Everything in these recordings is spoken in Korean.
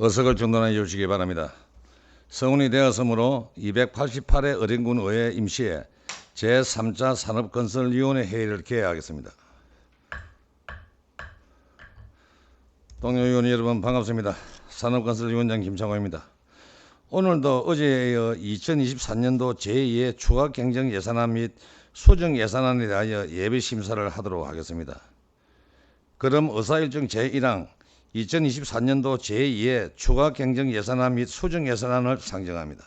의석을 정돈해 주시기 바랍니다. 성운이 되었으므로 288회 어린군 의회 임시회 제3차 산업건설위원회 회의를 개회하겠습니다. 동료 의원 여러분 반갑습니다. 산업건설위원장 김창호입니다. 오늘도 어제에 이어 2023년도 제2회 추가 경정 예산안 및 수정 예산안에 대하여 예비 심사를 하도록 하겠습니다. 그럼 의사일정 제1항 2024년도 제2회 추가 경정 예산안 및 수정 예산안을 상정합니다.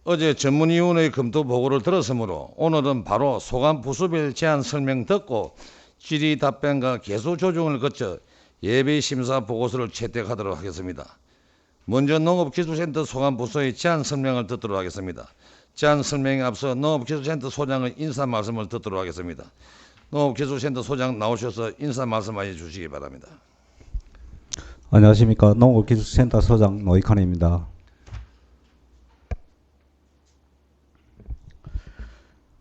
어제 전문위원회의 검토 보고를 들었으므로 오늘은 바로 소관 부수별 제안 설명 듣고 질의 답변과 개수 조정을 거쳐 예비 심사 보고서를 채택하도록 하겠습니다. 먼저 농업기술센터 소관 부서의 제안 설명을 듣도록 하겠습니다. 제안 설명에 앞서 농업기술센터 소장의 인사 말씀을 듣도록 하겠습니다. 농업기술센터 소장 나오셔서 인사 말씀해 주시기 바랍니다. 안녕하십니까. 농업기술센터 소장 노익환입니다.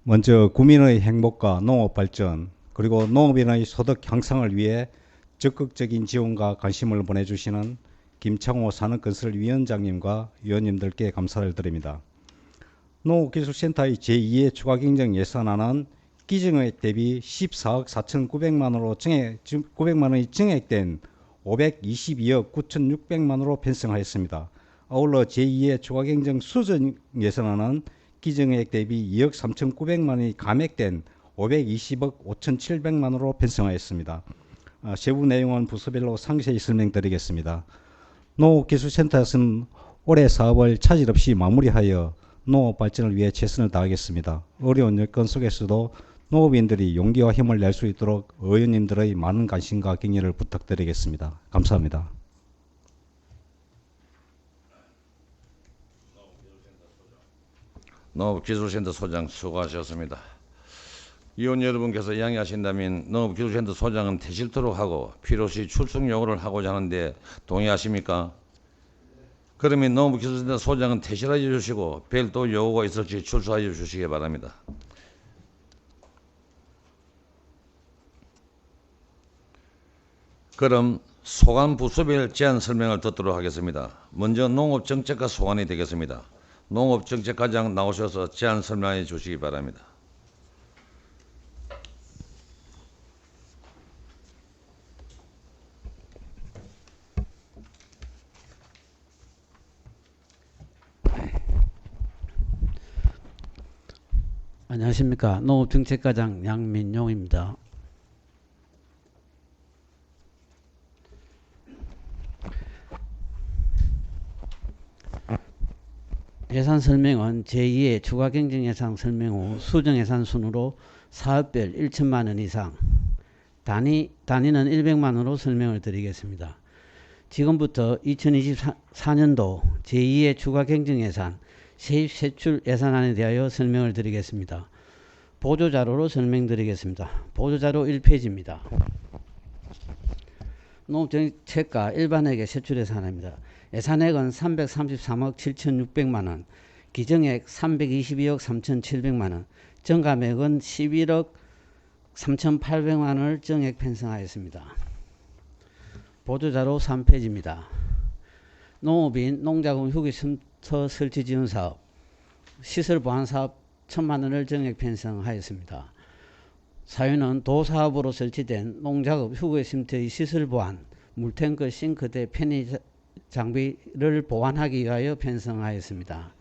먼저 국민의 행복과 농업 발전 그리고 농업인의 소득 향상을 위해 적극적인 지원과 관심을 보내주시는 김창호 산업건설위원장님과 위원님들께 감사를 드립니다. 농업기술센터의 제2회 추가경정 예산안은 기정액 대비 14억 4,900만 원이 증액된 522억 9,600만 원으로 편성하였습니다. 아울러 제2회 추가경정 수정 예산안은 기정액 대비 2억 3,900만 원이 감액된 520억 5,700만 원으로 편성하였습니다. 세부 내용은 부서별로 상세히 설명드리겠습니다. 농업기술센터에서는 올해 사업을 차질 없이 마무리하여 농업 발전을 위해 최선을 다하겠습니다. 어려운 여건 속에서도 농업인들이 용기와 힘을 낼 수 있도록 의원님들의 많은 관심과 격려를 부탁드리겠습니다. 감사합니다. 농업기술센터 소장 수고하셨습니다. 위원 여러분께서 양해하신다면 농업기술센터 소장은 퇴실토록 하고 필요시 출석 요구를 하고자 하는데 동의하십니까? 그러면 농업기술센터 소장은 퇴실하여 주시고 별도 요구가 있을지 출소하여 주시기 바랍니다. 그럼 소관 부서별 제안 설명을 듣도록 하겠습니다. 먼저 농업정책과 소관이 되겠습니다. 농업정책과장 나오셔서 제안 설명해 주시기 바랍니다. 안녕하십니까. 농업정책과장 양민용입니다. 예산 설명은 제2의 추가경정예산 설명 후 수정예산 순으로 사업별 1천만 원 이상, 단위는 100만 원으로 설명을 드리겠습니다. 지금부터 2024년도 제2의 추가경정예산 세입세출 예산안에 대하여 설명을 드리겠습니다. 보조자료로 설명드리겠습니다. 보조자료 1페이지입니다. 농업정책과 일반회계 세출 예산입니다. 예산액은 333억 7,600만원, 기정액 322억 3,700만원, 정감액은 11억 3,800만원을 정액 편성하였습니다. 보조자료 3페이지입니다. 농업인 농자금 휴게쉼터 설치 지원 사업, 시설 보완 사업 1,000만원을 정액 편성하였습니다. 사유는 도사업으로 설치된 농작업 휴게쉼터의 시설 보완, 물탱크, 싱크대, 편의 장비를 보완하기 위하여 편성하였습니다.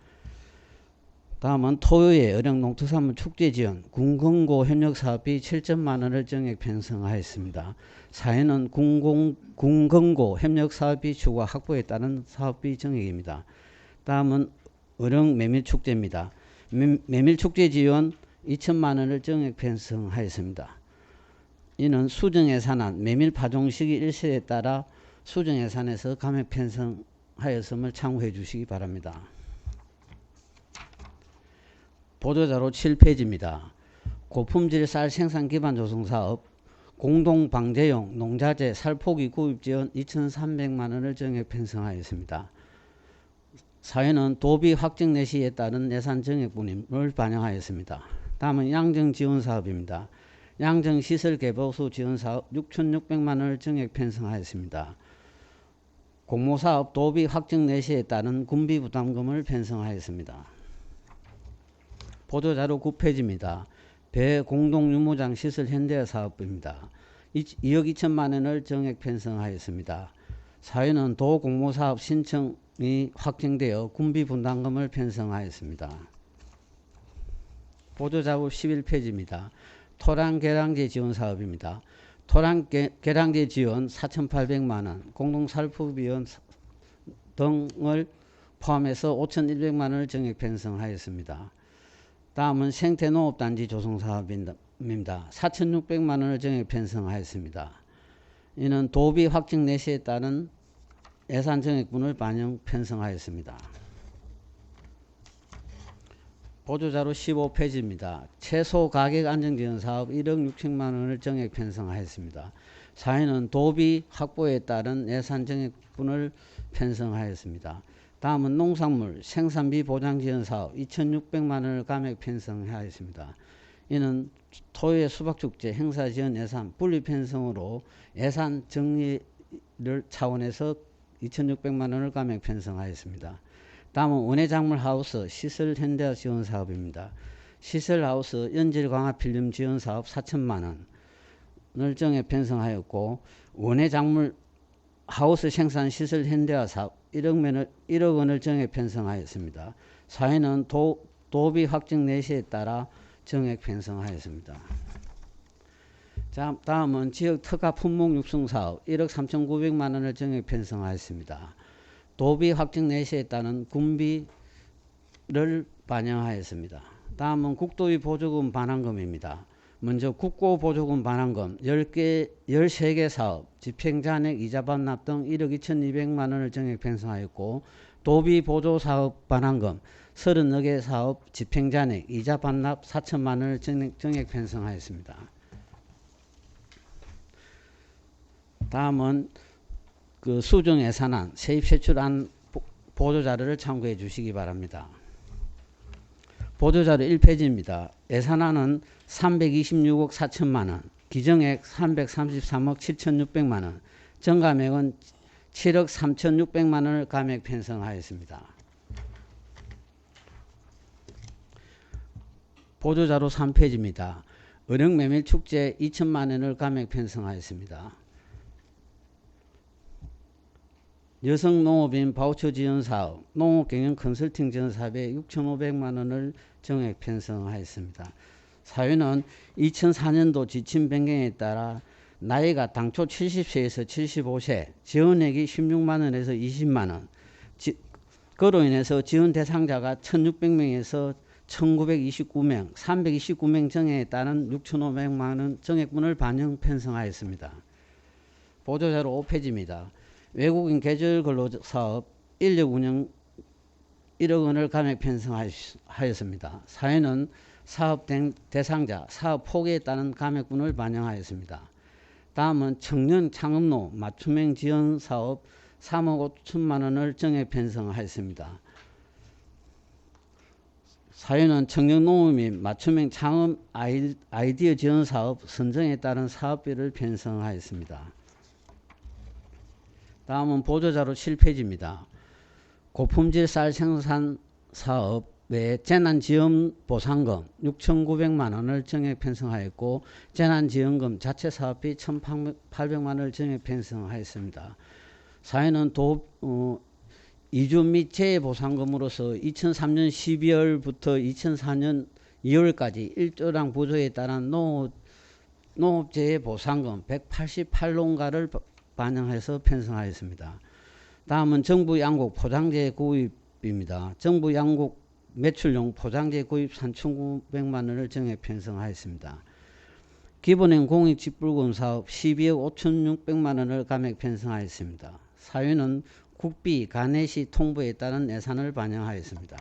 다음은 토요의 어령농특산물 축제 지원 군건고 협력 사업비 7천만 원을 정액 편성하였습니다. 사유는 군건고 협력 사업비 추가 확보에 따른 사업비 정액입니다. 다음은 어령 메밀 축제입니다. 메밀 축제 지원 2천만 원을 정액 편성하였습니다. 이는 수정예산안 메밀 파종 시기 일시에 따라 수정예산에서 감액 편성하였음을 참고해 주시기 바랍니다. 보도자료 7페이지입니다. 고품질 쌀 생산 기반 조성 사업 공동방제용 농자재 살포기 구입 지원 2,300만 원을 정액 편성하였습니다. 사유는 도비 확정 내시에 따른 예산 정액분임을 반영하였습니다. 다음은 양정 지원 사업입니다. 양정시설 개보수 지원사업 6,600만 원을 증액 편성하였습니다. 공모사업 도비 확정 내시에 따른 군비부담금을 편성하였습니다. 보도자료 9페이지입니다. 배공동유무장 시설 현대화 사업입니다. 2억 2천만 원을 정액 편성하였습니다. 사유는 도공모사업 신청이 확정되어 군비분담금을 편성하였습니다. 보도자료 11페이지입니다. 토양개량제 지원 사업입니다. 토양개량제 지원 4,800만 원, 공동살포비원 등을 포함해서 5,100만 원을 정액 편성하였습니다. 다음은 생태농업단지 조성 사업입니다. 4,600만 원을 정액 편성하였습니다. 이는 도비 확정 내시에 따른 예산 정액분을 반영 편성하였습니다. 보조자료 15페이지입니다. 채소 가격 안정 지원 사업 1억 6천만 원을 정액 편성하였습니다. 사회는 도비 확보에 따른 예산 정액분을 편성하였습니다. 다음은 농산물 생산비 보장 지원 사업 2,600만 원을 감액 편성하였습니다. 이는 토요일 수박축제 행사 지원 예산 분리 편성으로 예산 정리를 차원에서 2,600만 원을 감액 편성하였습니다. 다음은 원예작물 하우스 시설 현대화 지원 사업입니다. 시설 하우스 연질 강화 필름 지원 사업 4천만 원을 정액 편성하였고, 원예작물 하우스 생산 시설 현대화 사업 1억 원을 정액 편성하였습니다. 사회는 도비 확정 내시에 따라 정액 편성하였습니다. 자, 다음은 지역 특화 품목 육성 사업 1억 3,900만 원을 정액 편성하였습니다. 도비 확정 내시에 따른 군비를 반영하였습니다. 다음은 국도비 보조금 반환금입니다. 먼저 국고 보조금 반환금 13개 사업, 집행잔액 이자 반납 등 1억 2,200만 원을 정액 편성하였고, 도비 보조 사업 반환금 30개 사업, 집행잔액 이자 반납 4천만 원을 정액 편성하였습니다. 다음은 그 수정 예산안, 세입 세출안 보조자료를 참고해 주시기 바랍니다. 보조자료 1페이지입니다. 예산안은 326억 4천만 원, 기정액 333억 7,600만 원, 정감액은 7억 3,600만 원을 감액 편성하였습니다. 보조자료 3페이지입니다. 어령메밀축제 2천만 원을 감액 편성하였습니다. 여성농업인 바우처 지원사업, 농업경영 컨설팅 지원사업에 6,500만 원을 정액 편성하였습니다. 사유는 2004년도 지침 변경에 따라 나이가 당초 70세에서 75세, 지원액이 16만 원에서 20만 원, 그로 인해서 지원 대상자가 1,600명에서 1,929명, 329명 정액에 따른 6,500만 원 정액분을 반영 편성하였습니다. 보조자료 5페이지입니다. 외국인 계절 근로사업 인력 운영 1억 원을 감액 편성하였습니다. 사회는 사업 대상자, 사업 포기에 따른 감액분을 반영하였습니다. 다음은 청년 창업로 맞춤형 지원 사업 3억 5천만 원을 정액 편성하였습니다. 사회는 청년 농업 및 맞춤형 창업 아이디어 지원 사업 선정에 따른 사업비를 편성하였습니다. 다음은 보조자료 7페이지입니다. 고품질 쌀 생산 사업 외 재난지원 보상금 6,900만 원을 정액 편성하였고, 재난지원금 자체 사업비 1,800만 원을 정액 편성하였습니다. 사회는 이주 및 재해 보상금으로서 2003년 12월부터 2004년 2월까지 1조랑 부조에 따른 농업재해 보상금 188농가를 반영해서 편성하였습니다. 다음은 정부 양곡 포장재 구입입니다. 정부 양곡 매출용 포장재 구입 3,900만 원을 정액 편성하였습니다. 기본형 공익직불금 사업 12억 5,600만 원을 감액 편성하였습니다. 사유는 국비, 가내시 통보에 따른 예산을 반영하였습니다.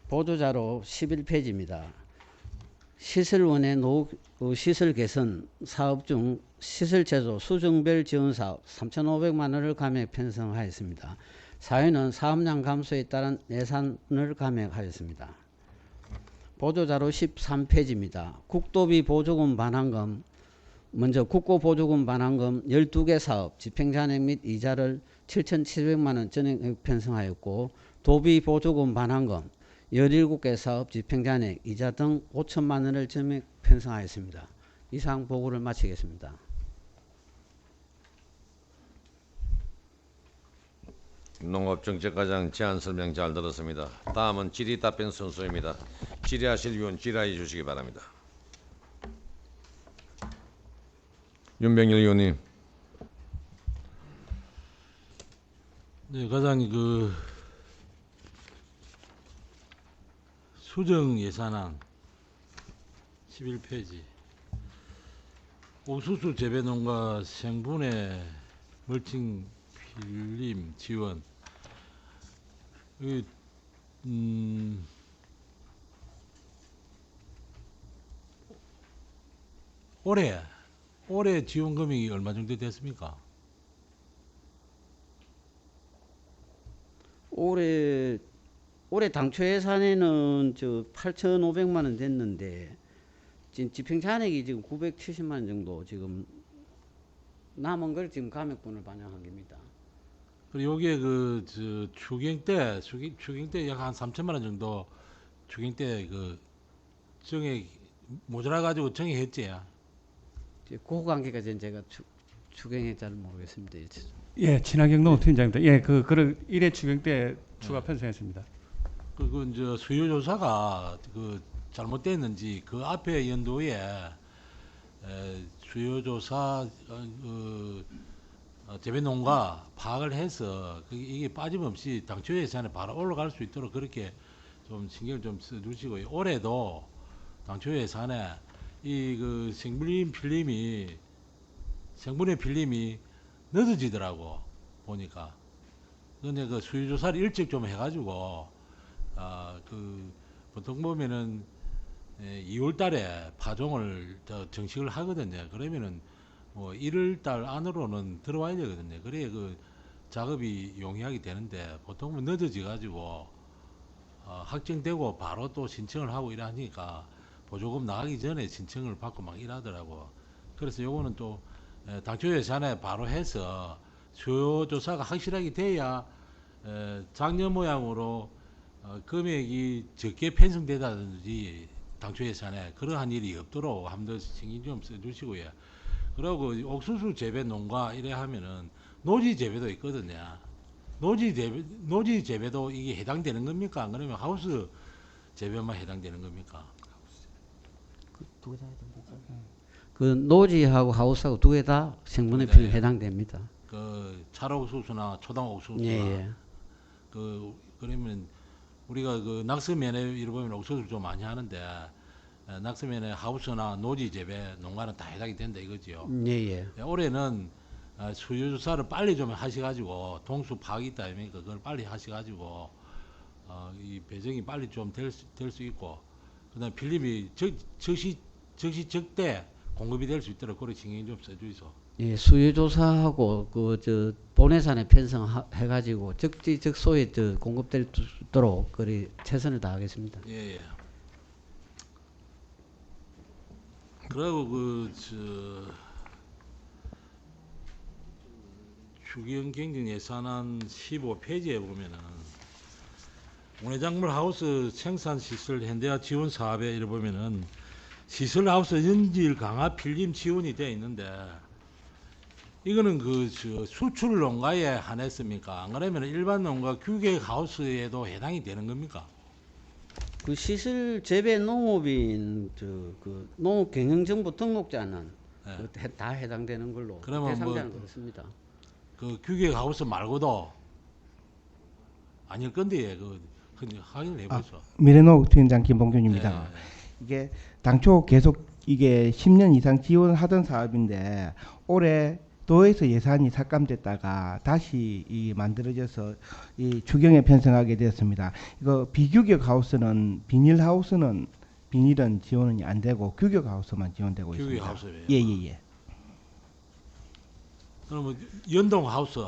보조자료 11페이지입니다. 시설원의 시설 개선 사업 중 시설 제조 수정별 지원 사업 3,500만 원을 감액 편성하였습니다. 사유는 사업량 감소에 따른 예산을 감액하였습니다. 보조자료 13페이지입니다. 국도비 보조금 반환금, 먼저 국고보조금 반환금 12개 사업 집행잔액 및 이자를 7,700만 원 전액 편성하였고, 도비 보조금 반환금 17개 사업 집행잔액 이자 등 5천만 원을 전액 편성하였습니다. 이상 보고를 마치겠습니다. 농업정책과장 제안 설명 잘 들었습니다. 다음은 질의 답변 순서입니다. 질의하실 위원 질의해 주시기 바랍니다. 윤병일 의원님. 네, 과장님 그 수정 예산안 11페이지 옥수수 재배농가 생분해 멀칭 필름 지원 이, 올해 지원 금액이 얼마 정도 됐습니까? 올해 당초 예산에는 저 8,500만 원 됐는데 지금 집행 잔액이 지금 970만 원 정도 지금 남은 걸 지금 감액분을 반영한 겁니다. 그리고 여기에 그 추경 때 약 한 3천만 원 정도 추경 때 그 정액 모자라 가지고 정액했지. 그 관계까지는 제가 추경에 잘 모르겠습니다. 예, 친환경 농업팀장입니다. 예, 그런 1회 추경 때 추가 편성했습니다. 그 이제 수요 조사가 그 잘못됐는지 그 앞에 연도에 수요 조사 재배농가 파악을 해서 이게 빠짐없이 당초 예산에 바로 올라갈 수 있도록 그렇게 좀 신경을 좀 써주시고요. 올해도 당초 예산에 이 그 생분해 필름이 늦어지더라고 보니까. 근데 그 수요 조사를 일찍 좀 해가지고 그 보통 보면은 2월달에 파종을 정식을 하거든요. 그러면은 뭐 1월달 안으로는 들어와야 되거든요. 그래야 그 작업이 용이하게 되는데 보통은 늦어져가지고 확정되고 바로 또 신청을 하고 이러니까 보조금 나가기 전에 신청을 받고 막 이러더라고. 그래서 요거는 또 당초 예산에 바로 해서 수요 조사가 확실하게 돼야 작년 모양으로 금액이 적게 편성되다든지 당초 예산에 그러한 일이 없도록 한번 더 신경 좀 써주시고요. 그리고 옥수수 재배 농가 이래 하면은 노지 재배도 있거든요. 노지 재배도 이게 해당되는 겁니까? 안 그러면 하우스 재배만 해당되는 겁니까? 그 노지하고 하우스하고 두 개 다 생분해 필름 해당됩니다. 그 찰옥수수나 초당옥수수나 예. 그러면 우리가 그 낙서면에 이러 보면 옥수수 좀 많이 하는데 낙서면에 하우스나 노지 재배 농가는 다 해당이 된다 이거지요. 예. 올해는 수요 조사를 빨리 좀 하셔가지고 동수 파악이 있다 아닙니까? 그걸 빨리 하셔가지고 이 배정이 빨리 좀 될 수 있고 그다음 필름이 적시적때 공급이 될 수 있도록 그렇게 신경 좀 써주이소. 예, 수요조사하고 그 본예산에 편성해가지고 적소에 공급될 수 있도록 그리 최선을 다하겠습니다. 예. 그리고 추경 경정 예산안 15페이지에 보면은 원예작물 하우스 생산 시설 현대화 지원 사업에 이래 보면은 시설 하우스 연질 강화 필름 지원이 되어 있는데 이거는 수출 농가에 한했습니까? 안 그러면 일반 농가 규격 하우스에도 해당이 되는 겁니까? 그 시설 재배 농업인 그 농업 경영정보 등록자는 다 해당되는 걸로 그러면 대상자는 그렇습니다. 그 규격 하우스 말고도 아닐 건데 확인을 해보죠. 미래농업팀장 김봉균입니다. 네. 이게 당초 계속 이게 10년 이상 지원하던 사업인데 올해 도에서 예산이 삭감됐다가 다시 이 만들어져서 이 추경에 편성하게 되었습니다. 이거 비규격 하우스는 비닐은 지원이 안 되고 규격 하우스만 지원되고 규격 있습니다. 하우스예요. 예. 그러면 연동 하우스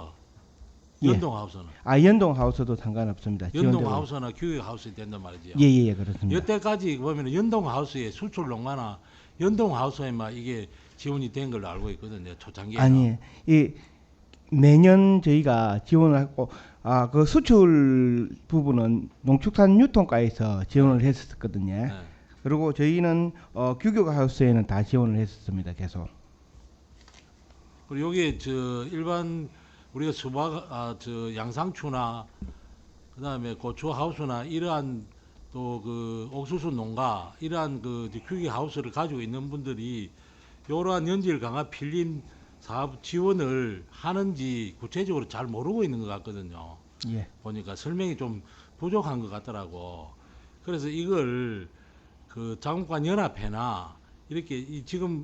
예. 연동 하우스는 연동 하우스도 상관없습니다. 연동 지원되고. 하우스나 규격 하우스 된단 말이지요. 예, 그렇습니다. 여태까지 보면 연동 하우스에 수출 농가나 연동 하우스에만 이게 지원이 된 걸로 알고 있거든요. 초창기에. 아니, 이 매년 저희가 지원을 하고 그 수출 부분은 농축산유통과에서 지원을 했었거든요. 네. 그리고 저희는 규격 하우스에는 다 지원을 했었습니다. 계속. 그리고 여기에 저 일반 우리가 수박 저 양상추나 그다음에 고추 하우스나 이러한 또 그 옥수수 농가 이러한 그 규격 하우스를 가지고 있는 분들이 이러한 연질 강화 필름 사업 지원을 하는지 구체적으로 잘 모르고 있는 것 같거든요. 예. 보니까 설명이 좀 부족한 것 같더라고. 그래서 이걸 그 자금관 연합회나 이렇게 지금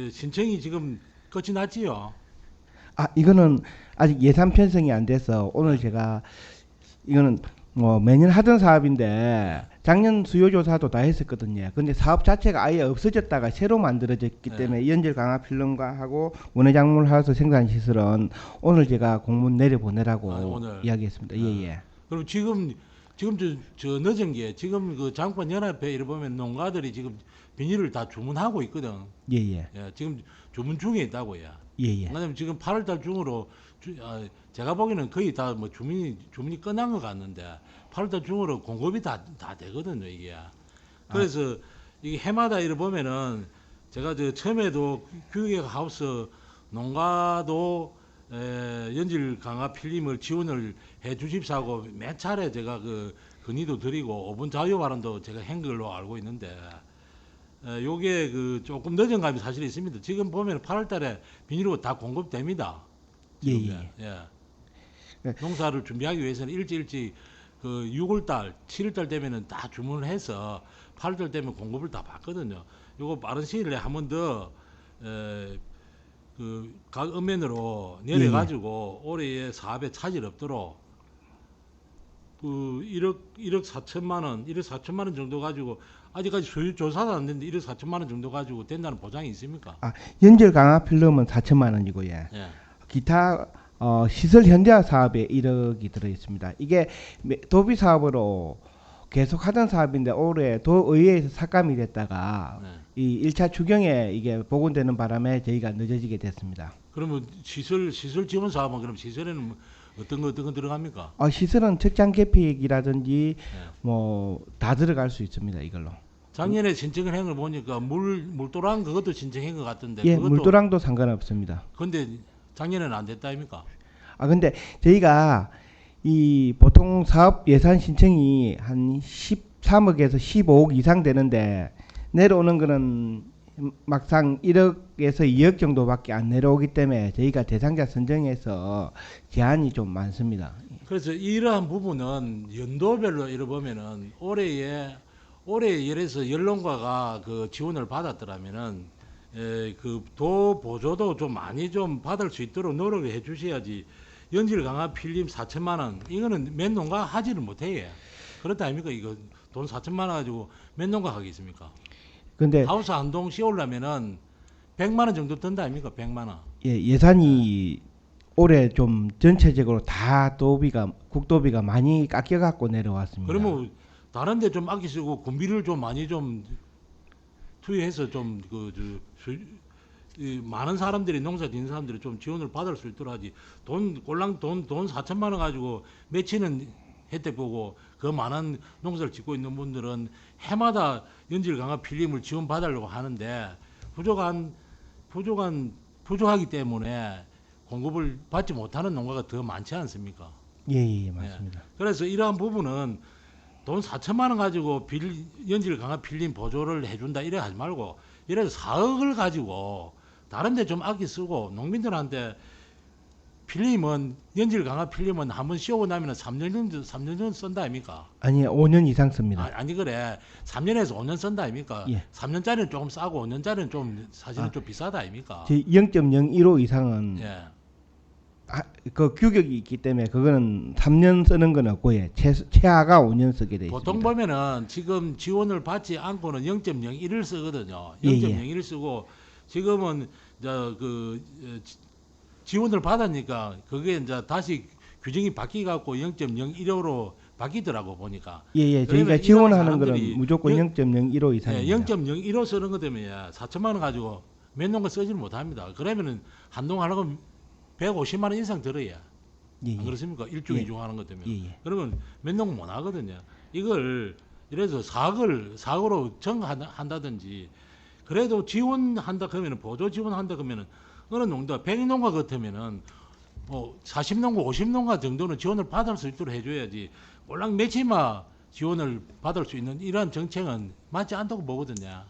신청이 지금 끝이 났지요. 이거는 아직 예산 편성이 안 돼서 오늘 제가 이거는 매년 하던 사업인데 작년 수요조사도 다 했었거든요. 근데 사업 자체가 아예 없어졌다가 새로 만들어졌기 네. 때문에 연질 강화 필름과 하고 원예작물 하우스 생산 시설은 오늘 제가 공문 내려보내라고 오늘. 이야기했습니다. 예. 그리고 지금 저 늦은 게 지금 그 장관 연합회 이래 보면 농가들이 지금 비닐을 다 주문하고 있거든. 예. 지금 주문 중에 있다고요. 예. 왜냐면 지금 8월달 중으로 제가 보기에는 거의 다 뭐 주문이 끝난 것 같는데 8월달 중으로 공급이 다 되거든요 이게. 그래서 이게 해마다 이래 보면은 제가 저 처음에도 규격 하우스 농가도 연질 강화 필름을 지원을 해 주십사고 몇 차례 제가 그 건의도 드리고 5분 자유 발언도 제가 한 걸로 알고 있는데 요게 그 조금 늦은 감이 사실 있습니다. 지금 보면 8월달에 비닐로 다 공급됩니다. 지금. 예. 농사를 준비하기 위해서는 일찍 그 6월달, 7월달 되면은 다 주문을 해서 8월달 되면 공급을 다 받거든요. 요거 빠른 시일 내에 한 번 더 그 각 읍면으로 내려가지고 올해의 사업에 차질 없도록 그 1억 4천만 원 정도 가지고 아직까지 소유 조사도 안 됐는데 1억 4천만 원 정도 가지고 된다는 보장이 있습니까? 연질 강화 필름은 4천만 원이고요. 예. 기타 시설 현대화 사업에 1억이 들어 있습니다. 이게 도비 사업으로 계속 하던 사업인데 올해 도의회에서 삭감이 됐다가 네. 이 1차 추경에 이게 복원되는 바람에 저희가 늦어지게 됐습니다. 그러면 시설 지원 사업은 그럼 시설에는 뭐 어떤 거 들어갑니까? 시설은 책장 계획이라든지 네. 뭐 다 들어갈 수 있습니다. 이걸로. 작년에 신청을 한 걸 보니까 물도랑 그것도 신청한 것 같은데 예, 그것도 물도랑도 상관없습니다. 근데 작년에는 안 됐다 아닙니까? 근데 저희가 이 보통 사업 예산 신청이 한 13억에서 15억 이상 되는데 내려오는 거는 막상 1억에서 2억 정도밖에 안 내려오기 때문에 저희가 대상자 선정에서 제한이 좀 많습니다. 그래서 이러한 부분은 연도별로 이래 보면은 올해 예를 들어서 연농가가 그 지원을 받았더라면은 그 도 보조도 좀 많이 좀 받을 수 있도록 노력을 해 주셔야지 연질 강화 필름 4천만 원 이거는 몇 농가 하지를 못해요. 그렇다 아닙니까? 이거 돈 4천만 원 가지고 몇 농가 하겠습니까? 근데 하우스 한 동 씌우려면은 100만 원 정도 든다 아닙니까? 100만 원. 예산이 올해 좀 전체적으로 다 국도비가 많이 깎여 갖고 내려왔습니다. 그러면 다른 데 좀 아끼 쓰고 군비를 좀 많이 좀 투여해서 좀 많은 사람들이 농사 짓는 사람들이 좀 지원을 받을 수 있도록 하지. 돈 4천만 원 가지고 며칠은 혜택 보고 그 많은 농사를 짓고 있는 분들은 해마다 연질 강화 필름을 지원 받으려고 하는데 부족하기 때문에 공급을 받지 못하는 농가가 더 많지 않습니까? 예, 맞습니다. 그래서 이러한 부분은 돈 4천만 원 가지고 연질 강화 필름 보조를 해준다 이래 하지 말고 이래서 4억을 가지고 다른 데 좀 아끼 쓰고 농민들한테 필름은 연질 강화 필름은 한번 씌우고 나면 3년 정도 쓴다 아닙니까? 아니 5년 이상 씁니다. 아니 그래 3년에서 5년 쓴다 아닙니까? 예. 3년짜리는 조금 싸고 5년짜리는 좀 사실은 좀 비싸다 아닙니까? 제 0.015 이상은 예. 그 규격이 있기 때문에 그거는 3년 쓰는 건 없고요. 최하가 5년 쓰게 돼 있습니다. 보통 보면은 지금 지원을 받지 않고는 0.01을 쓰거든요. 예, 0.01을 쓰고 지금은 지원을 받으니까 그게 이제 다시 규정이 바뀌 갖고 0.015로 바뀌더라고 보니까. 예, 저희가 그러면 지원하는 이런 거는 사람들이 무조건 0.015 예, 이상입니다. 0.01호 쓰는 것 때문에 4천만 원 가지고 몇 농가 쓰지를 못합니다. 그러면은 한 농 하려고 150만 원 이상 들어야. 예, 안 예. 그렇습니까? 일주 예. 이중 하는 것 때문에. 예, 예. 그러면 몇 농 못 하거든요. 이걸 이래서 사업으로 정한다든지 그래도 지원한다 그러면은 보조 지원한다 그러면은 어느 농가 100농가 같으면은 뭐 40농가 50농가 정도는 지원을 받을 수 있도록 해줘야지 올랑 며칠만 지원을 받을 수 있는 이러한 정책은 맞지 않다고 보거든요.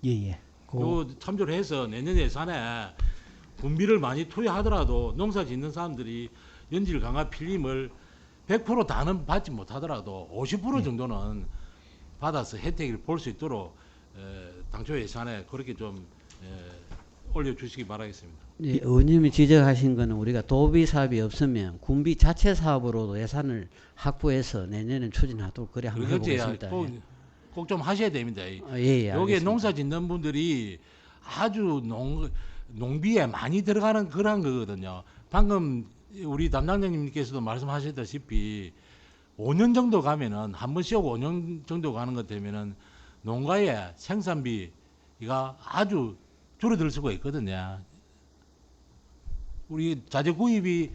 예, 예. 요 참조를 해서 내년 예산에 군비를 많이 투여하더라도 농사 짓는 사람들이 연질 강화 필름을 100% 다는 받지 못하더라도 50% 정도는 받아서 혜택을 볼 수 있도록 당초 예산에 그렇게 좀 올려주시기 바라겠습니다. 예, 의원님이 지적하신 거는 우리가 도비 사업이 없으면 군비 자체 사업으로도 예산을 확보해서 내년에 추진하도록 그래 한번 해보겠습니다. 꼭 좀 하셔야 됩니다. 예, 예, 여기에 알겠습니다. 농사 짓는 분들이 아주 농비에 많이 들어가는 그런 거거든요. 방금 우리 담당자님께서도 말씀하셨다시피 5년 정도 가면은 한 번씩 5년 정도 가는 것 되면은 농가의 생산비가 아주 줄어들 수가 있거든요. 우리 자재 구입이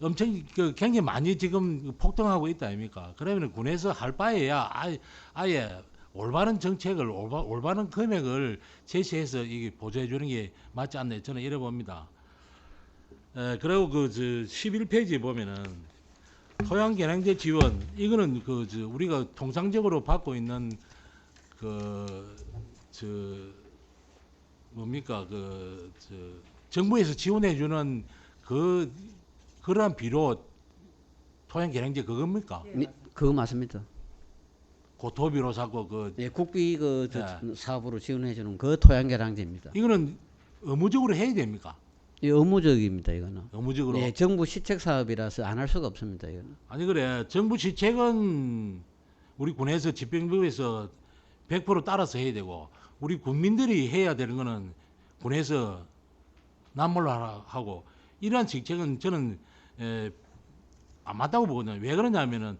엄청 굉장히 많이 지금 폭등하고 있다 아닙니까? 그러면 군에서 할 바에야 아예 올바른 정책을 올바른 금액을 제시해서 이게 보조해 주는 게 맞지 않나 저는 이래 봅니다. 그리고 그 11페이지 보면은 토양 개량제 지원 이거는 우리가 통상적으로 받고 있는 뭡니까 정부에서 지원해 주는 그러한 비로 토양 개량제 그겁니까? 네, 그거 맞습니다. 고토비로 사고 예, 국비 예. 사업으로 지원해주는 그 토양개량제입니다. 이거는 의무적으로 해야 됩니까? 이 의무적입니다. 이거는. 의무적으로. 예, 정부 시책 사업이라서 안 할 수가 없습니다. 이거는. 아니 그래 정부 지책은 우리 군에서 집행부에서 100% 따라서 해야 되고 우리 국민들이 해야 되는 거는 군에서 남몰로 하고 이러한 정책은 저는 안 맞다고 보거든요. 왜 그러냐면은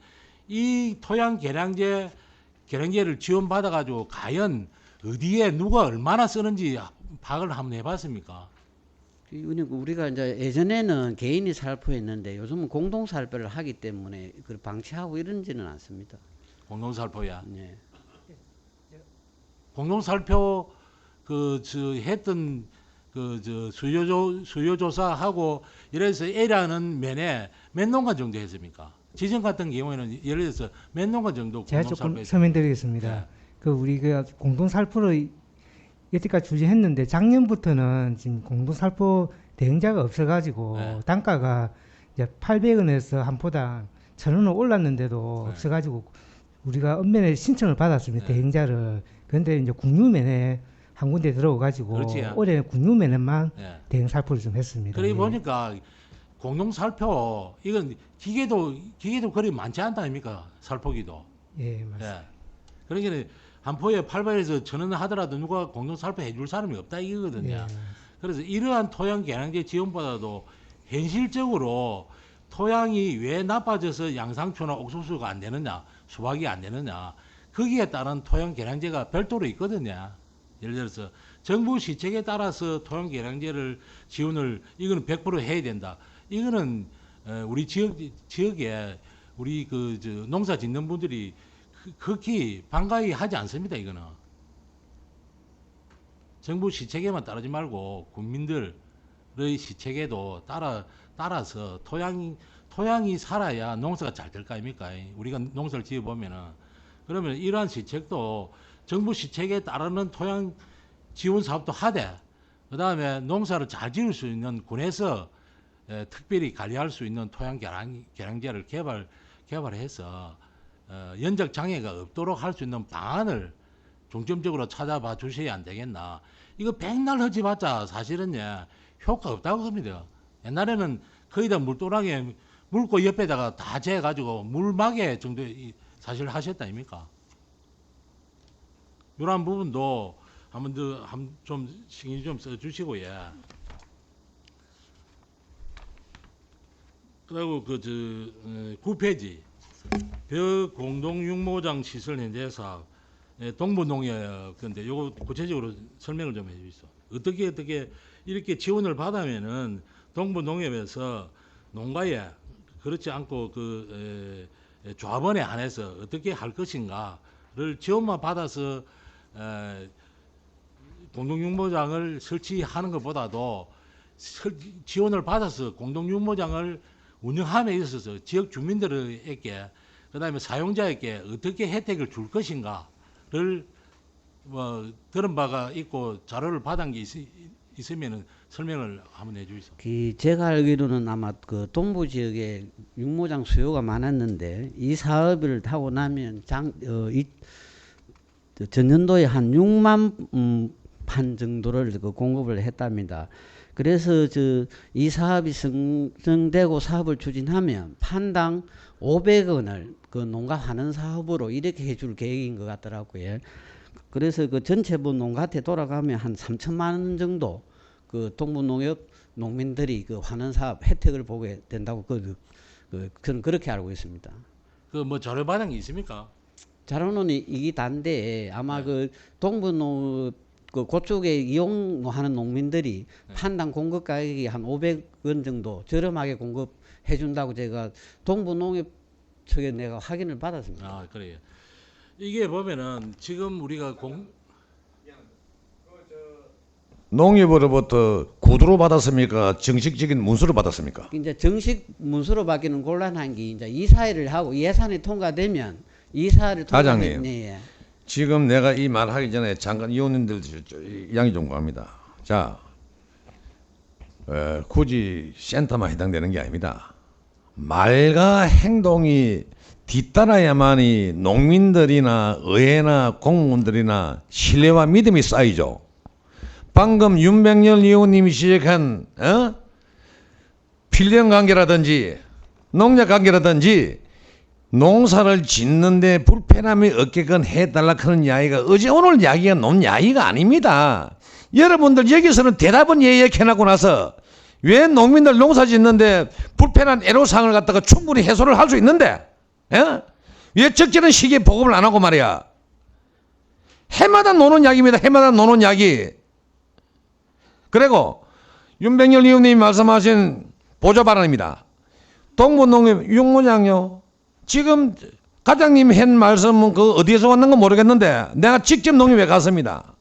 이 토양 개량제를 지원받아 가지고 과연 어디에 누가 얼마나 쓰는지 파악을 한번 해봤습니까? 우리가 이제 예전에는 개인이 살포했는데 요즘은 공동 살포를 하기 때문에 그걸 방치하고 이런지는 않습니다. 공동살포야. 예. 공동살포 했던 수요조사하고 이래서 A라는 면에 몇 농가 정도 했습니까? 지정 같은 경우에는 예를 들어서 몇 농가 정도 제가 공동살포 조금 했습니까? 설명드리겠습니다. 네. 그 우리가 공동살포를 여태까지 추진했는데 작년부터는 지금 공동살포 대행자가 없어가지고 네. 단가가 이제 800원에서 한 포당 1,000원을 올랐는데도 네. 없어가지고 우리가 읍면에 신청을 받았습니다. 네. 대행자를. 그런데 이제 국유면에 한 군데 들어가가지고 그렇지. 올해 국유면에만 예. 대행살포를 좀 했습니다. 그래 예. 보니까 공동살포 이건 기계도 그리 많지 않다 아닙니까? 살포기도. 예, 맞습니다. 예. 그러니까 한 포에 800에서 1,000원 하더라도 누가 공동살포 해줄 사람이 없다 이거거든요. 예. 그래서 이러한 토양 개량제 지원보다도 현실적으로 토양이 왜 나빠져서 양상추나 옥수수가 안 되느냐, 수박이 안 되느냐, 거기에 따른 토양 개량제가 별도로 있거든요. 예를 들어서 정부 시책에 따라서 토양 개량제를 지원을 이거는 100% 해야 된다. 이거는 우리 지역에 우리 농사 짓는 분들이 극히 반가이 하지 않습니다. 이거는 정부 시책에만 따르지 말고 국민들의 시책에도 따라서 토양이 살아야 농사가 잘 될 거 아닙니까? 우리가 농사를 지어 보면은 그러면 이러한 시책도 정부 시책에 따르는 토양 지원 사업도 하되 그다음에 농사를 잘 지을 수 있는 군에서 특별히 관리할 수 있는 토양 개량제를 개발해서 연적 장애가 없도록 할 수 있는 방안을 중점적으로 찾아봐 주셔야 안 되겠나. 이거 백날 허지봤자 사실은 효과 없다고 합니다. 옛날에는 거의 다 물도랑에 물고 옆에다가 다 재가지고 물막에 정도 사실 하셨다 아닙니까? 이러한 부분도 한번 좀 신경 좀 써주시고 그리고 그 9페이지 벽 공동육모장 시설 현재 사업 동부농협 근데 요거 구체적으로 설명을 좀 해주시죠. 어떻게 이렇게 지원을 받으면은 동부농협에서 농가에 그렇지 않고 조합원에 한해서 어떻게 할 것인가를 지원만 받아서 공동육모장을 설치하는 것보다도 지원을 받아서 공동육모장을 운영함에 있어서 지역 주민들에게 그다음에 사용자에게 어떻게 혜택을 줄 것인가를 뭐 들은 바가 있고 자료를 받은 게 있으면은 설명을 한번 해주시죠. 제가 알기로는 아마 그 동부 지역에 육모장 수요가 많았는데 이 사업을 하고 나면 전년도에 한 6만 판 정도를 그 공급을 했답니다. 그래서 이 사업이 성정되고 사업을 추진하면 판당 500원을 그 농가 환원 사업으로 이렇게 해줄 계획인 것 같더라고요. 그래서 그 전체부 농가한테 돌아가면 한 3천만 원 정도 그 동부농협 농민들이 그 환원 사업 혜택을 보게 된다고 저는 그렇게 알고 있습니다. 그 뭐 자료 받은 게 있습니까? 자료는 이게 단데 아마 그 동부농협 그쪽에 이용하는 농민들이 판당 공급 가격이 한 500원 정도 저렴하게 공급해 준다고 제가 동부농협 측에 내가 확인을 받았습니다. 아 그래요. 이게 보면은 지금 우리가 농협으로부터 구두로 받았습니까? 정식적인 문서로 받았습니까? 이제 정식 문서로 받기는 곤란한 게 이제 이사회를 하고 예산이 통과되면 이사회를 과장님. 네. 지금 내가 이 말하기 전에 잠깐 의원님들 양해 좀 구합니다. 자, 굳이 센터만 해당되는 게 아닙니다. 말과 행동이 뒤따라야만이 농민들이나 의회나 공무원들이나 신뢰와 믿음이 쌓이죠. 방금 윤백열 의원님이 지적한 필령 관계라든지 농약 관계라든지 농사를 짓는데 불편함이 없게끔 해달라 하는 이야기가 어제 오늘 이야기가 논 이야기가 아닙니다. 여러분들 여기서는 대답은 예약해놓고 나서 왜 농민들 농사 짓는데 불편한 애로사항을 갖다가 충분히 해소를 할 수 있는데 왜 적절한 시기에 보급을 안 하고 말이야. 해마다 노는 이야기입니다. 해마다 노는 이야기. 그리고 윤백열 의원님이 말씀하신 보조 발언입니다. 동부농협 육모장요. 지금 과장님 한 말씀은 그 어디에서 왔는 건 모르겠는데 내가 직접 농협에 갔습니다.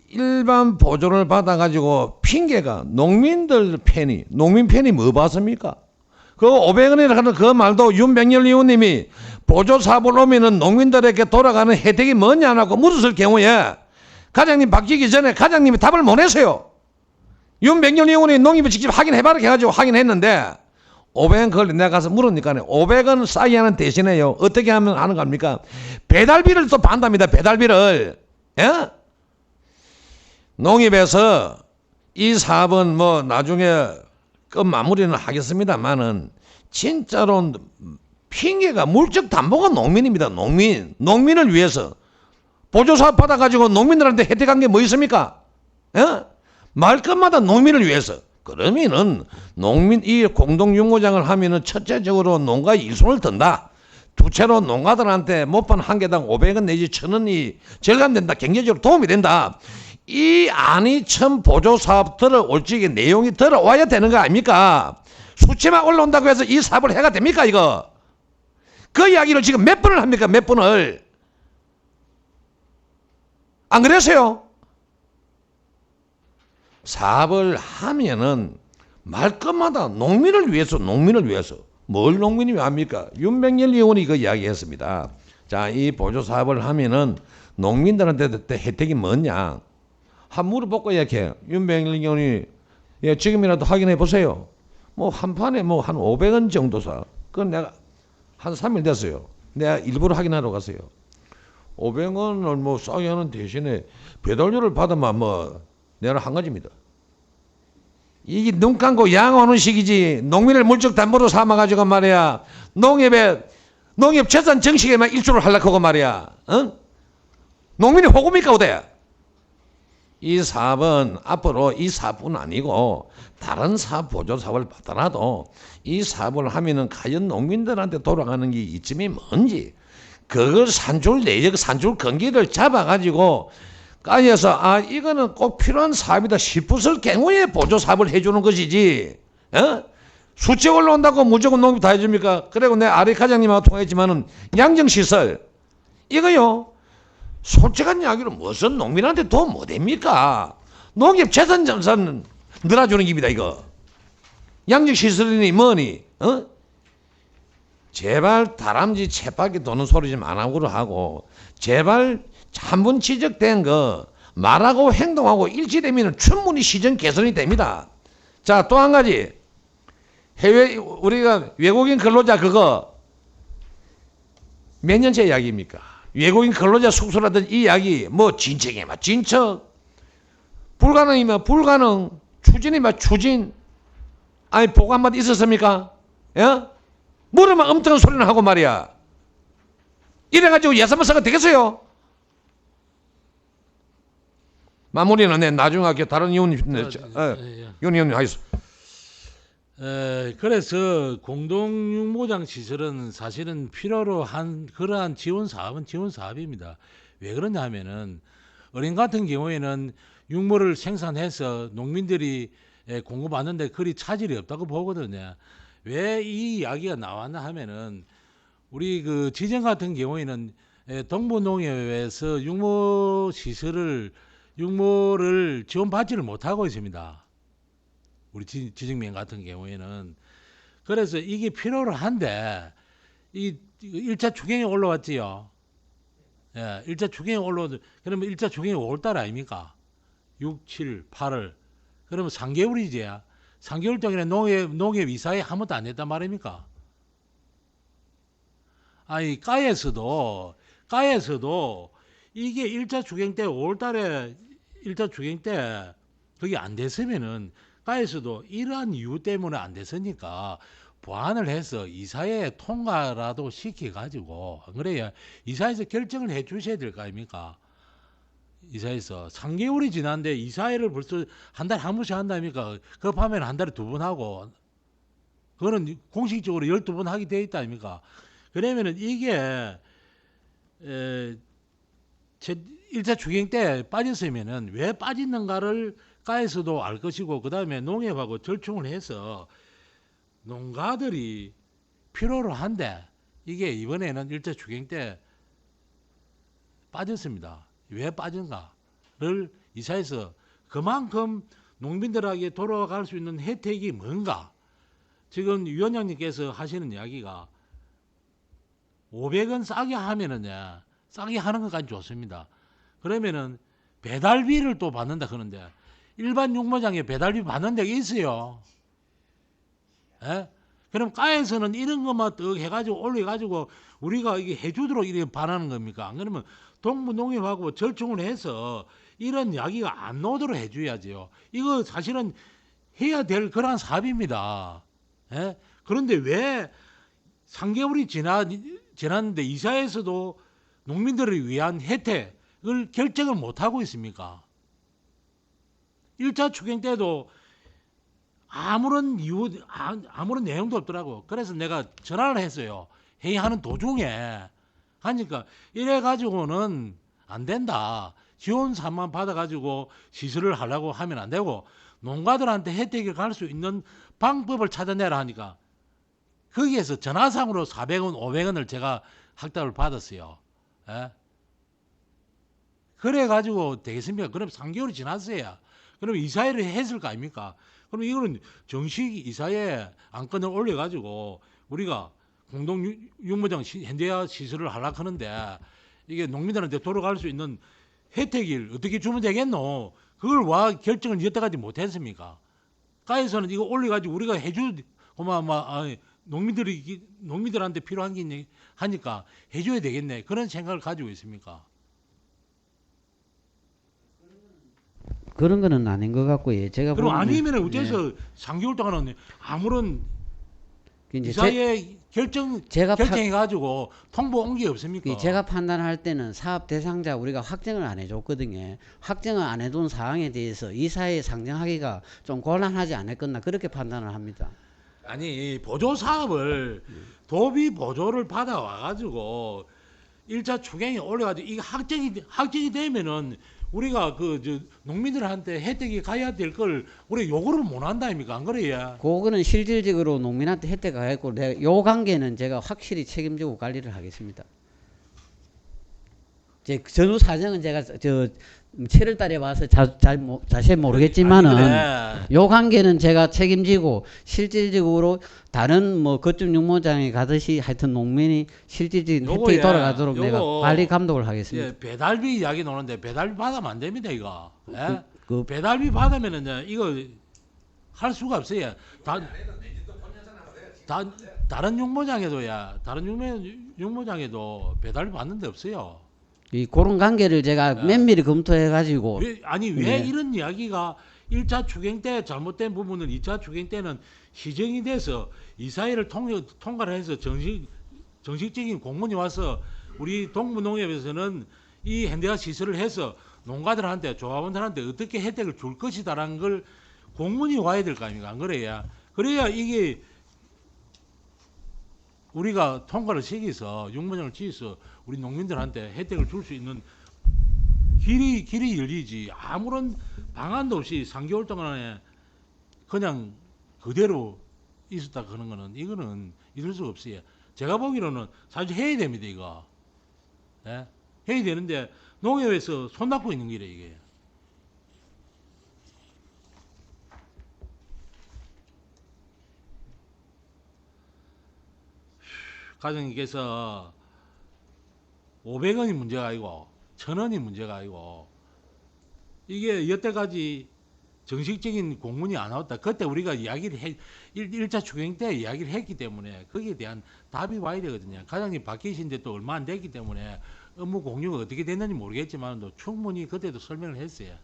일반 보조를 받아가지고 핑계가 농민 편이 뭐 봤습니까? 그 500원이라 하는 그 말도 윤백열 의원님이 보조 사업을 오면은 농민들에게 돌아가는 혜택이 뭐냐고 물었을 경우에 과장님 바뀌기 전에 과장님이 답을 못 했어요. 윤백열 의원이 농협에 직접 확인해봐라 해가지고 확인했는데 500원 그걸 내가 가서 물으니까 500원 싸게 하는 대신에요. 어떻게 하면 하는 겁니까? 배달비를 또 받답니다. 배달비를. 예? 농협에서 이 사업은 뭐 나중에 끝 마무리는 하겠습니다만은 진짜로 핑계가 물적 담보가 농민입니다. 농민을 위해서 보조사업 받아가지고 농민들한테 혜택한 게 뭐 있습니까? 예? 말끝마다 농민을 위해서. 그러면은 이 공동육모장을 하면은 첫째적으로 농가에 일손을 든다. 두째로 농가들한테 못판 한 개당 500원 내지 1,000원이 절감된다. 경제적으로 도움이 된다. 이 안이 참 보조사업 들어올 적에 내용이 들어와야 되는 거 아닙니까? 수치만 올라온다고 해서 이 사업을 해가 됩니까 이거? 그 이야기를 지금 몇 번을 합니까? 몇 번을? 안 그랬어요? 사업을 하면은 말끝마다 농민을 위해서 뭘 농민이 왜 합니까? 윤백열 의원이 그 이야기했습니다. 자, 이 보조사업을 하면은 농민들한테 혜택이 뭐냐? 한 물어보고 이렇게 윤백열 의원이 지금이라도 확인해 보세요. 뭐 한 판에 뭐 한 500원 정도 사. 그건 내가 한 3일 됐어요. 내가 일부러 확인하러 갔어요. 500원을 뭐 싸게 하는 대신에 배달료를 받으면 뭐 내가 한 가지입니다. 이게 눈 감고 양 오는 시기지 농민을 물적 담보로 삼아가지고 말이야 농협 재산 정식에만 일조를 하려고 하고 말이야. 농민이 호구입니까 어때? 이 사업은 앞으로 이 사업뿐 아니고 다른 사업 보조 사업을 받더라도 이 사업을 하면은 과연 농민들한테 돌아가는 게 이점이 뭔지 그걸 산출 내역 산출 근기를 잡아가지고 까에서 아 이거는 꼭 필요한 사업이다 싶었을 경우에 보조 사업을 해주는 것이지. 수치 올라온다고 무조건 농협 다 해줍니까? 그리고 내 아래 과장님하고 통화했지만은 양정시설 이거요. 솔직한 이야기로 무슨 농민한테 도움 못 됩니까? 농nghiệp 재산 점산 늘어주는 겁니다 이거. 양정시설이니 뭐니 제발 다람쥐 쳇바퀴 도는 소리 좀 안 하고로 하고 제발 한 번 지적된 거 말하고 행동하고 일치되면 충분히 시정 개선이 됩니다. 자, 또 한 가지 해외 우리가 외국인 근로자 그거 몇 년째 이야기입니까? 외국인 근로자 숙소라든 이 이야기 뭐 진척이면 진척 불가능이면 불가능 추진이면 추진 아니 보고 한마디 있었습니까? 예? 뭐라만 엄청난 소리는 하고 말이야. 이래가지고 예산만 써가 되겠어요? 마무리는 내 나중에 할게. 다른 의원님 의원님 하겠습니다. 그래서 공동육모장 시설은 사실은 필요로 한 그러한 지원 사업은 지원 사업입니다. 왜 그러냐 하면은 어린 같은 경우에는 육모를 생산해서 농민들이 공급하는데 그리 차질이 없다고 보거든요. 왜 이 이야기가 나왔나 하면은 우리 그 지정 같은 경우에는 동부농협에서 육모를 지원받지를 못하고 있습니다. 우리 지정면 같은 경우에는. 그래서 이게 필요로 한데 이 1차 추경이 올라왔지요. 예, 1차 추경이 올라오도 그러면 1차 추경이 5월달 아닙니까? 6, 7, 8월. 그러면 3개월이지. 3개월 동안에 농협 이사회 한 번도 안 했단 말입니까? 아니 까에서도 이게 1차 추경 때 5월달에 1차 추경 때 그게 안 됐으면은 까에서도 이러한 이유 때문에 안 됐으니까 보완을 해서 이사회에 통과라도 시켜가지고 그래야 이사회에서 결정을 해 주셔야 될 거 아닙니까? 이사회에서 3개월이 지났는데 이사회를 벌써 한 달에 한 번씩 한다니까 급하면 한 달에 2번 하고 그거는 공식적으로 12번 하게 돼 있다 아닙니까? 그러면은 이게 1차 추경 때 빠졌으면은 왜 빠졌는가를 까에서도 알 것이고 그 다음에 농협하고 절충을 해서 농가들이 필요로 한데 이게 이번에는 1차 추경 때 빠졌습니다. 왜 빠진가를 이사에서 그만큼 농민들에게 돌아갈 수 있는 혜택이 뭔가 지금 위원장님께서 하시는 이야기가 500원 싸게 하면은 싸게 하는 것까지 좋습니다. 그러면은 배달비를 또 받는다 그러는데 일반 육모장에 배달비 받는 데가 있어요. 예? 그럼 까에서는 이런 것만 떡 해가지고 올려가지고 우리가 이게 해주도록 이렇게 바라는 겁니까? 안 그러면 동부농협하고 절충을 해서 이런 이야기가 안 나오도록 해줘야죠. 이거 사실은 해야 될 그런 사업입니다. 예? 그런데 왜 3개월이 지났는데 이사회에서도 농민들을 위한 혜택을 결정을 못하고 있습니까? 1차 추경 때도 아무런 이유, 아무런 내용도 없더라고. 그래서 내가 전화를 했어요. 회의하는 도중에. 하니까 이래가지고는 안 된다. 지원사만 받아가지고 시설을 하려고 하면 안 되고 농가들한테 혜택을 갈 수 있는 방법을 찾아내라 하니까 거기에서 전화상으로 400원, 500원을 제가 확답을 받았어요. 예? 그래가지고 되겠습니까? 그럼 3개월이 지났어야. 그럼 이사회를 했을 거 아닙니까? 그럼 이거는 정식 이사회 안건을 올려가지고 우리가 공동 육모장 현대화 시설을 하려고 하는데 이게 농민들한테 돌아갈 수 있는 혜택을 어떻게 주면 되겠노? 그걸 와 결정을 여태까지 못했습니까? 가에서는 이거 올려가지고 우리가 농민들한테 필요한 게 하니까 해줘야 되겠네. 그런 생각을 가지고 있습니까? 그런 거는 아닌 것 같고요. 제가 그럼 보기에는, 아니면 어째서 3개월 동안은 아무런 이제 이사회 제가 결정해가지고 통보 온 게 없습니까? 제가 판단할 때는 사업 대상자 우리가 확정을 안 해줬거든요. 확정을 안 해둔 사항에 대해서 이사회에 상정하기가 좀 곤란하지 않았겠나 그렇게 판단을 합니다. 아니 보조 사업을 도비 보조를 받아 와가지고 1차 추경이 올려가지고 이게 확정이 되면은 우리가 농민들한테 혜택이 가야 될 걸 우리 요구를 못 한다 아닙니까? 안 그래요? 그거는 실질적으로 농민한테 혜택 가겠고 요 관계는 제가 확실히 책임지고 관리를 하겠습니다. 제 전후 사정은 제가 7월 달에 와서 자세히 모르겠지만은 아니, 그래. 요 관계는 제가 책임지고 실질적으로 다른 뭐 거점 육모장에 가듯이 하여튼 농민이 실질적인 혜택이 요거야, 돌아가도록 내가 요거. 관리 감독을 하겠습니다. 예, 배달비 이야기 나오는데 배달비 받으면 안 됩니다 이거. 예? 그 배달비 받으면은 이거 할 수가 없어요. 다른 육모장에도야 다른 육모장에도 배달비 받는 데 없어요. 그런 관계를 제가 면밀히 검토해 가지고 왜 네. 이런 이야기가 1차 추경 때 잘못된 부분은 2차 추경 때는 시정이 돼서 이사회를 통과를 해서 정식적인 공문이 와서 우리 동부농협에서는 이 현대화 시설을 해서 농가들한테 조합원들한테 어떻게 혜택을 줄 것이다라는 걸 공문이 와야 될 거 아닙니까? 안 그래야 이게 우리가 통과를 시켜서 육모장을 지어서 우리 농민들한테 혜택을 줄 수 있는 길이 열리지. 아무런 방안도 없이 3개월 동안에 그냥 그대로 있었다 그런 거는 이거는 있을 수가 없어요. 제가 보기로는 사실 해야 됩니다 이거. 예? 해야 되는데 농협에서 손 닦고 있는 길에 이게. 과장님께서 500원이 문제가 아니고 1000원이 문제가 아니고 이게 여태까지 정식적인 공문이 안 나왔다. 그때 우리가 이야기를 1차 추경 때 이야기를 했기 때문에 거기에 대한 답이 와야 되거든요. 과장님 바뀌신 지 또 얼마 안 됐기 때문에 업무 공유가 어떻게 됐는지 모르겠지만 또 충분히 그때도 설명을 했어요.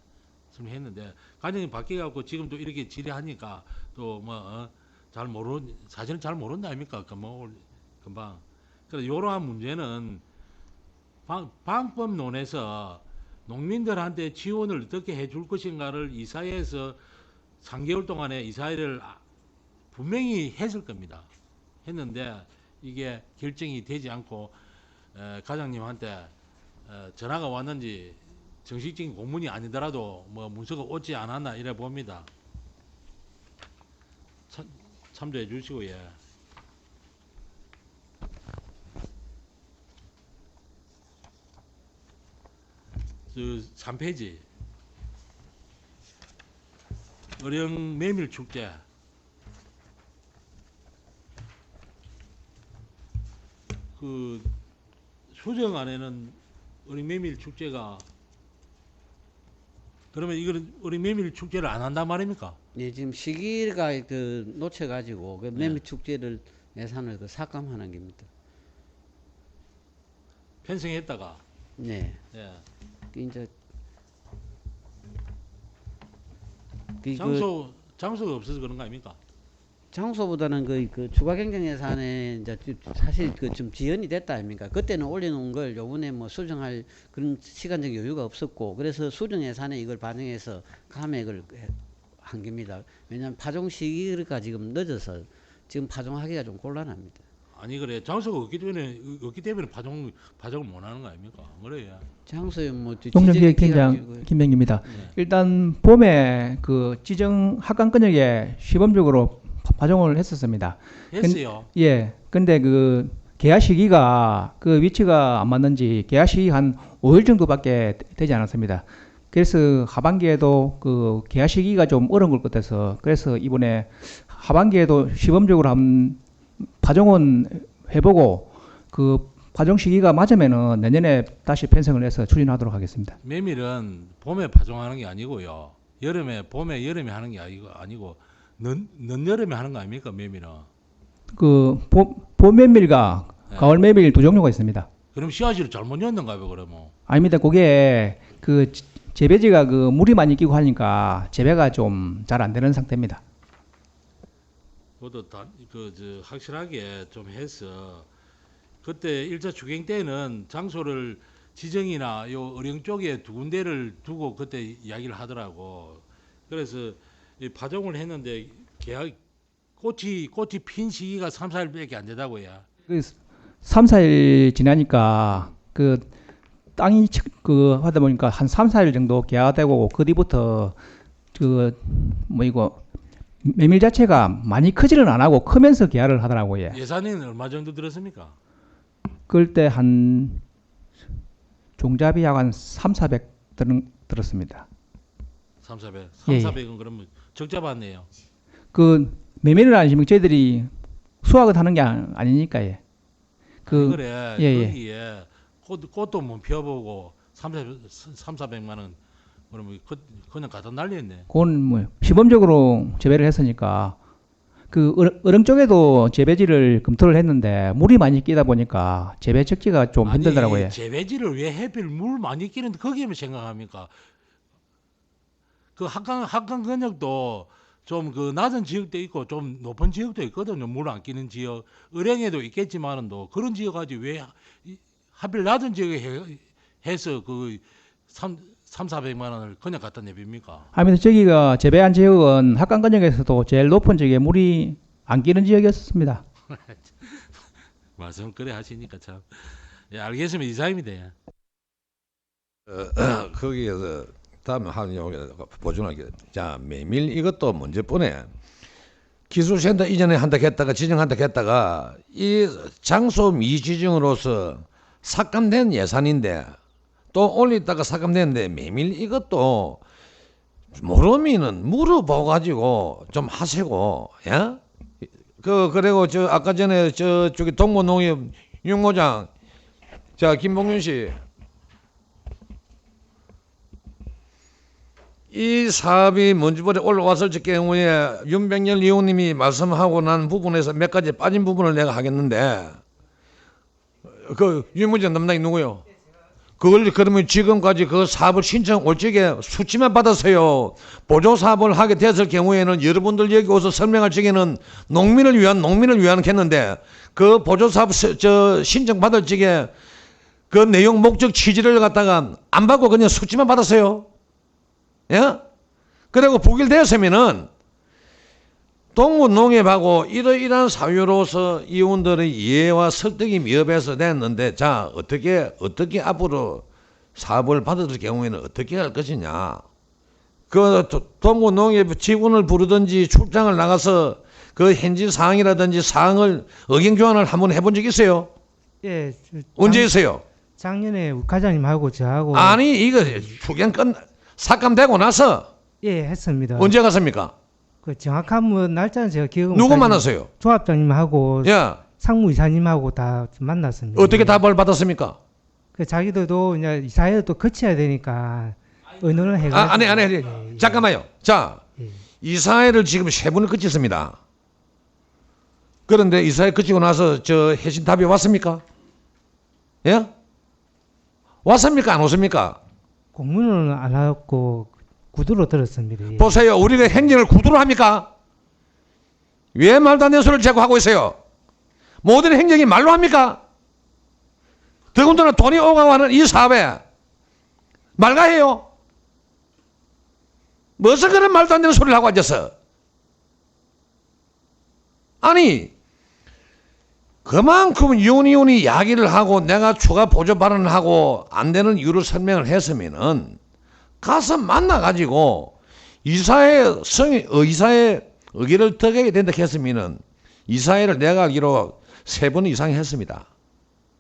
설명했는데 과장님 바뀌어갖고 지금 또 이렇게 질의하니까 또 뭐 사실은 잘 모른다 아닙니까? 금방. 그래서 이러한 문제는 방법론에서 농민들한테 지원을 어떻게 해줄 것인가를 이사회에서 3개월 동안에 이사회를 분명히 했을 겁니다. 했는데 이게 결정이 되지 않고 과장님한테 전화가 왔는지 정식적인 공문이 아니더라도 뭐 문서가 오지 않았나 이래 봅니다. 참조해 주시고 예. 3페이지 어령 메밀 축제 수정안에는 어령 메밀 축제가 그러면 이거는 어령 메밀 축제를 안 한단 말입니까? 네, 지금 시기가 놓쳐 가지고 메밀 축제를 예산을 삭감하는 겁니다. 편성했다가 네. 예. 이제 장소가 없어서 그런 거 아닙니까? 장소보다는 그 추가 경정 예산에 이제 사실 좀 지연이 됐다 아닙니까? 그때는 올려놓은 걸 요번에 뭐 수정할 그런 시간적 여유가 없었고 그래서 수정 예산에 이걸 반영해서 감액을 한 겁니다. 왜냐하면 파종 시기가 지금 늦어서 지금 파종하기가 좀 곤란합니다. 아니 그래 장소가 없기 때문에 파종을 못 하는 거 아닙니까? 그래요. 장소에 뭐 농정기획팀장 김명기입니다. 네. 일단 봄에 그 지정 학관권역에 시범적으로 파종을 했었습니다. 했어요. 예. 근데 그 개화 시기가 그 위치가 안 맞는지 개화 시기 한 5일 정도밖에 되지 않았습니다. 그래서 하반기에도 그 개화 시기가 좀 어려운 것 같아서 그래서 이번에 하반기에도 시범적으로 한 파종은 해보고 그 파종 시기가 맞으면은 내년에 다시 편성을 해서 추진하도록 하겠습니다. 메밀은 봄에 파종하는 게 아니고요. 봄에 여름에 하는 게 아니고 늦여름에 하는 거 아닙니까? 메밀은. 그 봄 메밀과 네. 가을 메밀 두 종류가 있습니다. 그럼 씨앗을 잘못 였는가 봐요, 그러면. 아닙니다. 그게 그 재배지가 그 물이 많이 끼고 하니까 재배가 좀 잘 안 되는 상태입니다. 그것도 확실하게 좀 해서 그때 1차 추경 때는 장소를 지정이나 요 어령 쪽에 두 군데를 두고 그때 이야기를 하더라고. 그래서 이 파종을 했는데 계약 꽃이 핀 시기가 3, 4일밖에 안 되다고요. 그 3, 4일 지나니까 그 땅이 하다 보니까 한 3, 4일 정도 개화되고 그 뒤부터 이거 메밀 자체가 많이 크지는 안 하고 크면서 개화를 하더라고요. 예산에는 얼마 정도 들었습니까? 그럴 때 한 종잡이 약 한 3, 400 들었습니다. 3, 400. 예, 3, 400은 그러면 적자 받네요. 그 메밀을 아니시면 저희들이 수확을 하는 게 아니니까 예. 그래. 예, 예. 거기에 꽃도 못 피워보고 3, 400만 원 그러면 그냥 갖다 날렸네. 그건 뭐 시범적으로 재배를 했으니까 그 어릉 쪽에도 재배지를 검토를 했는데 물이 많이 끼다 보니까 재배 적지가 좀 힘들더라고요. 아니, 재배지를 왜 해필 물 많이 끼는데 거기에만 생각합니까? 그 합강 근역도 좀 그 낮은 지역도 있고 좀 높은 지역도 있거든요. 물 안 끼는 지역. 을행에도 있겠지만은도 그런 지역 가지고 왜 하필 낮은 지역에 해서 그 3, 400만 원을 그냥 갖다 내빕니까? 아무튼 저기가 재배한 지역은 합강근역에서도 제일 높은 지역에 물이 안 끼는 지역이었습니다. 말씀 그래 하시니까 참. 예, 알겠습니다. 이상입니다. 예. 거기에서 다음에 보존하게. 자, 메밀 이것도 문제뿐에 기술센터 이전에 한다 했다가 지정한다 했다가 이 장소 미지정으로서 삭감된 예산인데 또 올리다가 삭감됐는데 메밀 이것도 모르면은 물어보고 가지고 좀 하시고, 예? 그리고 아까 전에 저기 동부농협 윤모장, 자, 김봉윤 씨. 이 사업이 먼지벌에 올라왔을 경우에 윤병열 의원님이 말씀하고 난 부분에서 몇 가지 빠진 부분을 내가 하겠는데, 그 윤무장 담당이 누구요? 그걸 그러면 지금까지 그 사업을 신청 올 적에 수치만 받았어요. 보조 사업을 하게 됐을 경우에는 여러분들 여기 와서 설명할 적에는 농민을 위한 했는데 그 보조 사업 신청 받을 적에 그 내용 목적 취지를 갖다가 안 받고 그냥 수치만 받았어요. 예? 그리고 부결되었으면은 동부농협하고 이러이러한 사유로서 이원들의 이해와 설득이 미흡해서 됐는데, 자, 어떻게 앞으로 사업을 받을 경우에는 어떻게 할 것이냐. 그 동부농협 직원을 부르든지 출장을 나가서 그 현지 상황이라든지 사항을 의견 교환을 한번 해본 적 있어요? 예. 언제 있어요? 작년에 우리 과장님하고 저하고 아니, 이거 추경 삭감되고 나서 예, 했습니다. 언제 갔습니까? 그 정확한 뭐 날짜는 제가 기억 누구 만났어요? 조합장님하고 예. 상무이사님하고 다 만났습니다. 어떻게 답을 받았습니까? 그 자기들도 이제 이사회를 또 거쳐야 되니까 의논을 해가지고. 아니. 예, 예. 잠깐만요. 자, 예. 이사회를 지금 3분을 거쳤습니다. 그런데 이사회 거치고 나서 해신 답이 왔습니까? 예? 왔습니까? 안 왔습니까? 공문은 안 하고 구두로 들었습니다. 예. 보세요. 우리가 행정을 구두로 합니까? 왜 말도 안 되는 소리를 자꾸 하고 있어요? 모든 행정이 말로 합니까? 더군다나 돈이 오가고 하는 이 사업에 말가 해요? 무슨 그런 말도 안 되는 소리를 하고 앉았어? 아니, 그만큼 윤의원이 이야기를 하고 내가 추가 보조 발언을 하고 안 되는 이유를 설명을 했으면은 가서 만나가지고 이사의 의기를 득하게 된다 했으면은 이사회를 내가 알기로 3번 이상 했습니다.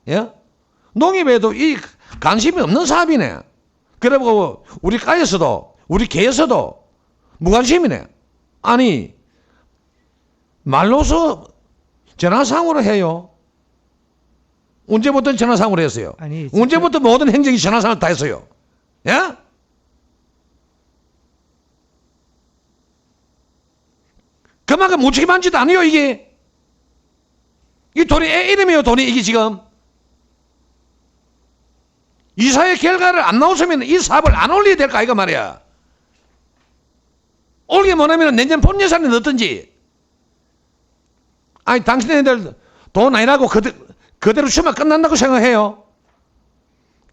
예? 농협에도 이 관심이 없는 사업이네. 그리고 우리 가에서도 우리 개에서도 무관심이네. 아니, 말로서 전화상으로 해요. 언제부터 전화상으로 했어요? 아니, 진짜- 언제부터 모든 행정이 전화상으로 다 했어요? 예? 그만큼 무책임한 짓 아니에요, 이게? 이 돈이 이름이에요, 돈이 이게 지금. 이사회 결과를 안 나오시면 이 사업을 안 올려야 될까, 이거 말이야. 올리게 못하면 내년 본 예산에 넣든지. 아니 당신네들 돈 아니라고 그대로 주면 끝난다고 생각해요?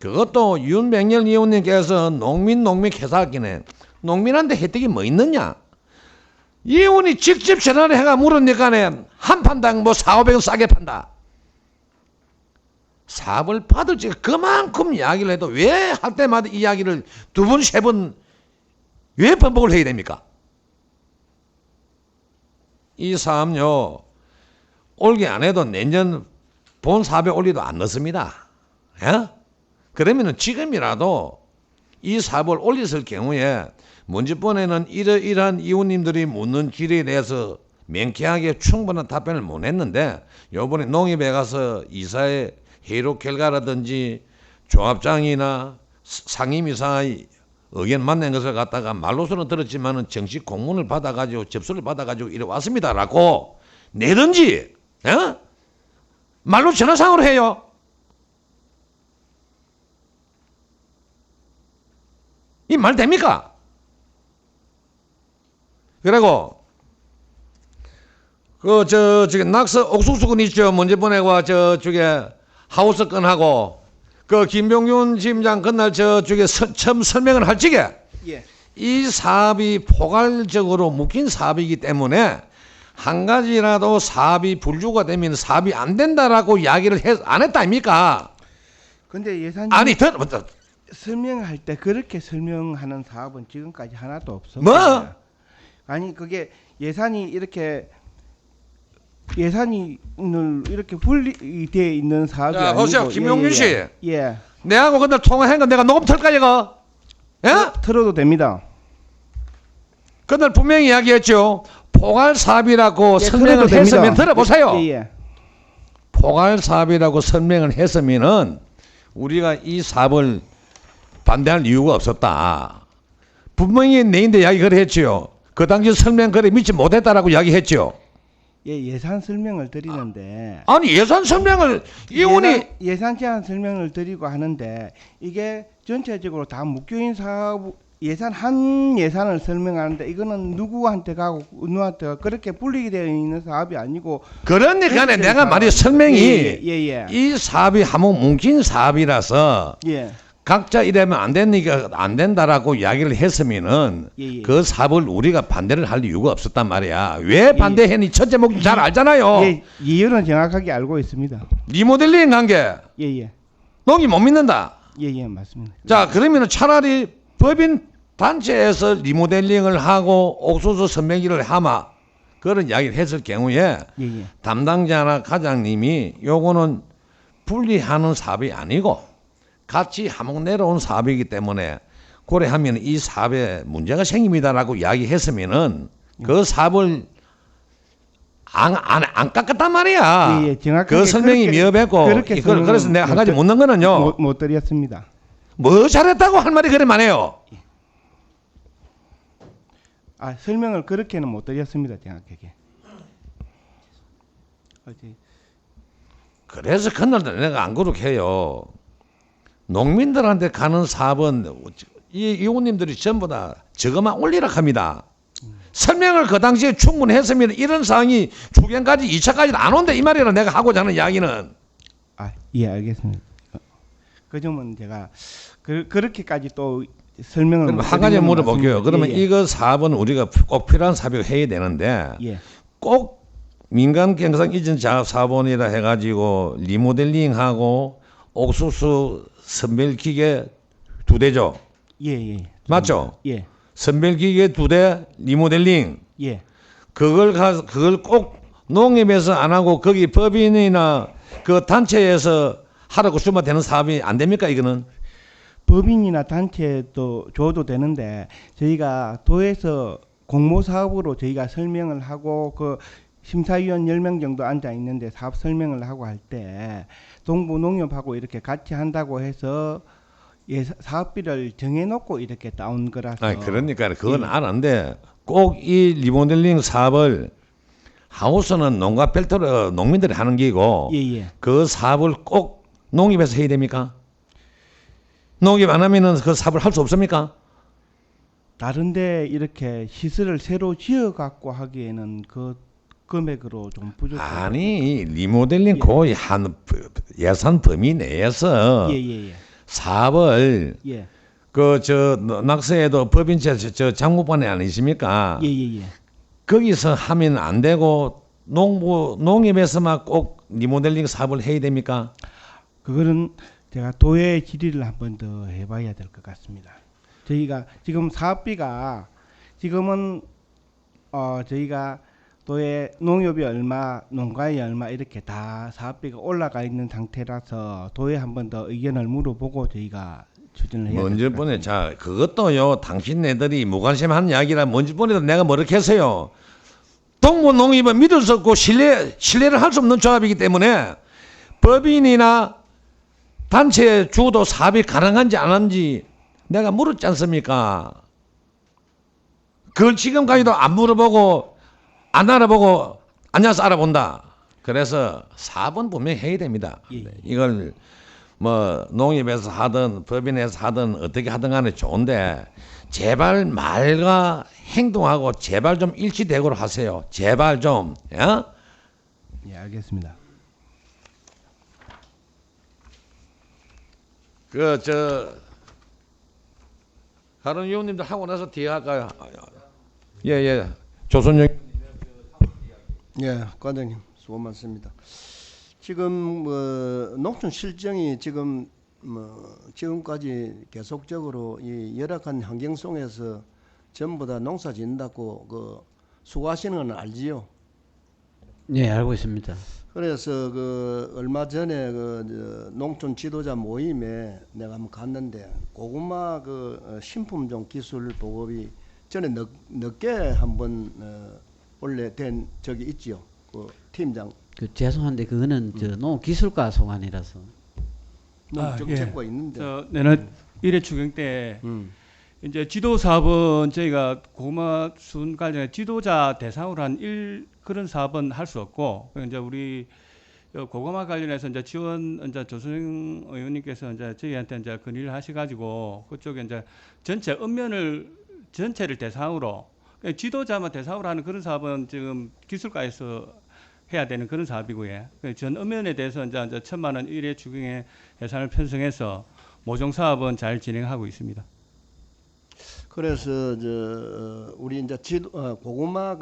그것도 윤백열 의원님께서 농민 개사기네. 농민한테 혜택이 뭐 있느냐? 이 의원이 직접 전화를 해가 물으니까네 한 판당 뭐 4,500원 싸게 판다. 사업을 받을지 그만큼 이야기를 해도 왜 할 때마다 이야기를 2번, 3번 왜 반복을 해야 됩니까? 이 사업요 올게 안 해도 내년 본 사업에 올리도 안 넣습니다. 예? 그러면은 지금이라도 이 사업을 올렸을 경우에 문집번에는 이러이러한 이웃님들이 묻는 질에 대해서 명쾌하게 충분한 답변을 못 했는데 요번에 농협에 가서 이사의 회의 결과라든지 조합장이나 상임이사의 의견 만난 것을 갖다가 말로서는 들었지만은 정식 공문을 받아가지고 접수를 받아가지고 이래 왔습니다라고 내든지, 예? 말로 전화상으로 해요. 이 말 됩니까? 그리고 저기 낙서 옥수수건 있죠. 먼저 보내고 저쪽에 하우스 건하고 그 김병준 지점장 그날 저쪽에 처음 설명을 할 적에 예. 이 사업이 포괄적으로 묶인 사업이기 때문에 한 가지라도 사업이 불주가 되면 사업이 안 된다라고 이야기를 안 했다 아닙니까? 근데 예산 아니 설명할 때 그렇게 설명하는 사업은 지금까지 하나도 없었어요. 뭐? 아니 그게 예산이 이렇게 예산이 이렇게 분리되어 있는 사업이 자, 아니고 보세요. 김용균 씨. 예. 내하고 그날 통화한 거 내가 녹음 틀까 이거? 예? 틀어도 됩니다. 그날 분명히 이야기했죠. 포괄 사업이라고 예, 설명을 틀어도 했으면 됩니다. 들어보세요. 예, 예. 포괄 사업이라고 설명을 했으면은 우리가 이 사업을 반대할 이유가 없었다. 분명히 내인데 이야기 그래 했지요. 그 당시 설명 그래 믿지 못했다라고 이야기했죠. 예, 예산 설명을 드리는데 아니 예산 설명을 이원이 예산 제한 설명을 드리고 하는데 이게 전체적으로 다 묶여있는 사업 예산 한 예산을 설명하는데 이거는 누구한테 가고 누구한테 가고 그렇게 분리되어 있는 사업이 아니고 그러니까 내가 말이 설명이 예. 이 사업이 한번 뭉친 사업이라서 예. 각자 이러면 안 되니까 안 된다라고 이야기를 했으면은 예. 그 사업을 우리가 반대를 할 이유가 없었단 말이야. 왜 반대했니? 첫째 목적 잘 알잖아요. 예, 이유는 정확하게 알고 있습니다. 리모델링 관계 예. 농이 못 믿는다. 예, 맞습니다. 자 그러면은 차라리 법인 단체에서 리모델링을 하고 옥수수 선명기를 하마 그런 이야기를 했을 경우에 예. 담당자나 과장님이 요거는 분리하는 사업이 아니고 같이 한몫 내려온 사업이기 때문에 고려하면 이 사업에 문제가 생깁니다라고 이야기했으면은 그 사업을 안 깎았단 말이야. 예, 정확하게 그 설명이 미흡했고 그래서 내가 한 가지 묻는 거는요. 못 드렸습니다. 뭐 잘했다고 할 말이 그래만 해요. 아, 설명을 그렇게는 못 드렸습니다. 정확하게. 그래서 그날도 내가 안 그렇게 해요. 농민들한테 가는 사업은 이 의원님들이 전부 다 저것만 올리라 합니다. 설명을 그 당시에 충분히 했으면 이런 사항이 주경까지 2차까지는 안 온다 이 말이라 내가 하고자 하는 이야기는. 아, 예, 알겠습니다. 그 점은 제가 그렇게까지 또 설명을 그럼 못 한 가지 드리는 건 물어볼게요. 맞습니다. 그러면 예. 이거 사업은 우리가 꼭 필요한 사업이 해야 되는데 예. 꼭 민간 경상 이전 사업원이라 해가지고 리모델링하고 옥수수 선별기계 2대죠. 예. 맞죠? 예. 선별기계 2대 리모델링. 예. 그걸 꼭 농협에서 안 하고 거기 법인이나 그 단체에서 하라고 주면 되는 사업이 안 됩니까 이거는? 법인이나 단체도 줘도 되는데 저희가 도에서 공모 사업으로 저희가 설명을 하고 그 심사위원 10명 정도 앉아 있는데 사업 설명을 하고 할 때 동부 농협하고 이렇게 같이 한다고 해서 사업비를 정해놓고 이렇게 따온 거라서. 아니 그러니까 그건 아는데 꼭 이 리모델링 사업을 하우스는 농가 별도로 농민들이 하는 기고 예. 그 사업을 꼭 농협에서 해야 됩니까? 농협 안 하면은 그 사업을 할 수 없습니까? 다른데 이렇게 시설을 새로 지어 갖고 하기에는 그 금액으로 좀 부족해요. 아니 리모델링 거의 한 예산 범위 내에서 예예예. 사업을 예. 그 저 낙서에도 법인체 저 장목반에 아니십니까? 예예예. 거기서 하면 안 되고 농협에서만 꼭 리모델링 사업을 해야 됩니까? 그거는 제가 도의 질의를 한 번 더 해봐야 될 것 같습니다. 저희가 지금 사업비가 지금은 저희가 도의 농협이 얼마, 농가에 얼마 이렇게 다 사업비가 올라가 있는 상태라서 도에 한 번 더 의견을 물어보고 저희가 추진을 해야 먼저 될 것 번에 같습니다. 자 그것도요 당신네들이 무관심한 이야기라 먼저 번에도 내가 뭐렇게 했어요. 동부농협은 믿을 수 없고 신뢰를 할 수 없는 조합이기 때문에 법인이나 단체 주도 사업이 가능한지 안 한지 내가 물었지 않습니까? 그걸 지금까지도 안 물어보고 안 알아보고 앉아서 알아본다. 그래서 사업은 분명히 해야 됩니다. 예, 예. 이걸 뭐 농협에서 하든 법인에서 하든 어떻게 하든 간에 좋은데 제발 말과 행동하고 제발 좀 일치되도록 하세요. 제발 좀. 예? 예, 알겠습니다. 다른 의원님들 하고 나서 뒤에 할까요? 예. 조선영. 예, 과장님 수고 많습니다. 지금 농촌 실정이 지금 지금까지 계속적으로 이 열악한 환경 속에서 전부 다 농사 짓는다고 수고하시는 건 알지요. 네, 알고 있습니다. 그래서 얼마 전에 농촌 지도자 모임에 내가 한번 갔는데 고구마 신품종 기술 보급이 전에 늦게 한번 원래 된 적이 있지요. 팀장. 죄송한데 그거는 저 농기술과 소관이라서. 정책과 있는데. 내년 1회 추경 때 이제 지도 사업은 저희가 고구마 순 관련해 지도자 대상으로 한 그런 사업은 할 수 없고 이제 우리 고구마 관련해서 이제 지원 이제 조선영 의원님께서 이제 저희한테 이제 건의를 하셔가지고 그쪽에 이제 전체 전체를 대상으로 지도자만 대상으로 하는 그런 사업은 지금 기술과에서 해야 되는 그런 사업이고요. 전 엄연에 대해서 이제 1,000만 원 1회 추경에 예산을 편성해서 모종 사업은 잘 진행하고 있습니다. 그래서 우리 이제 고구마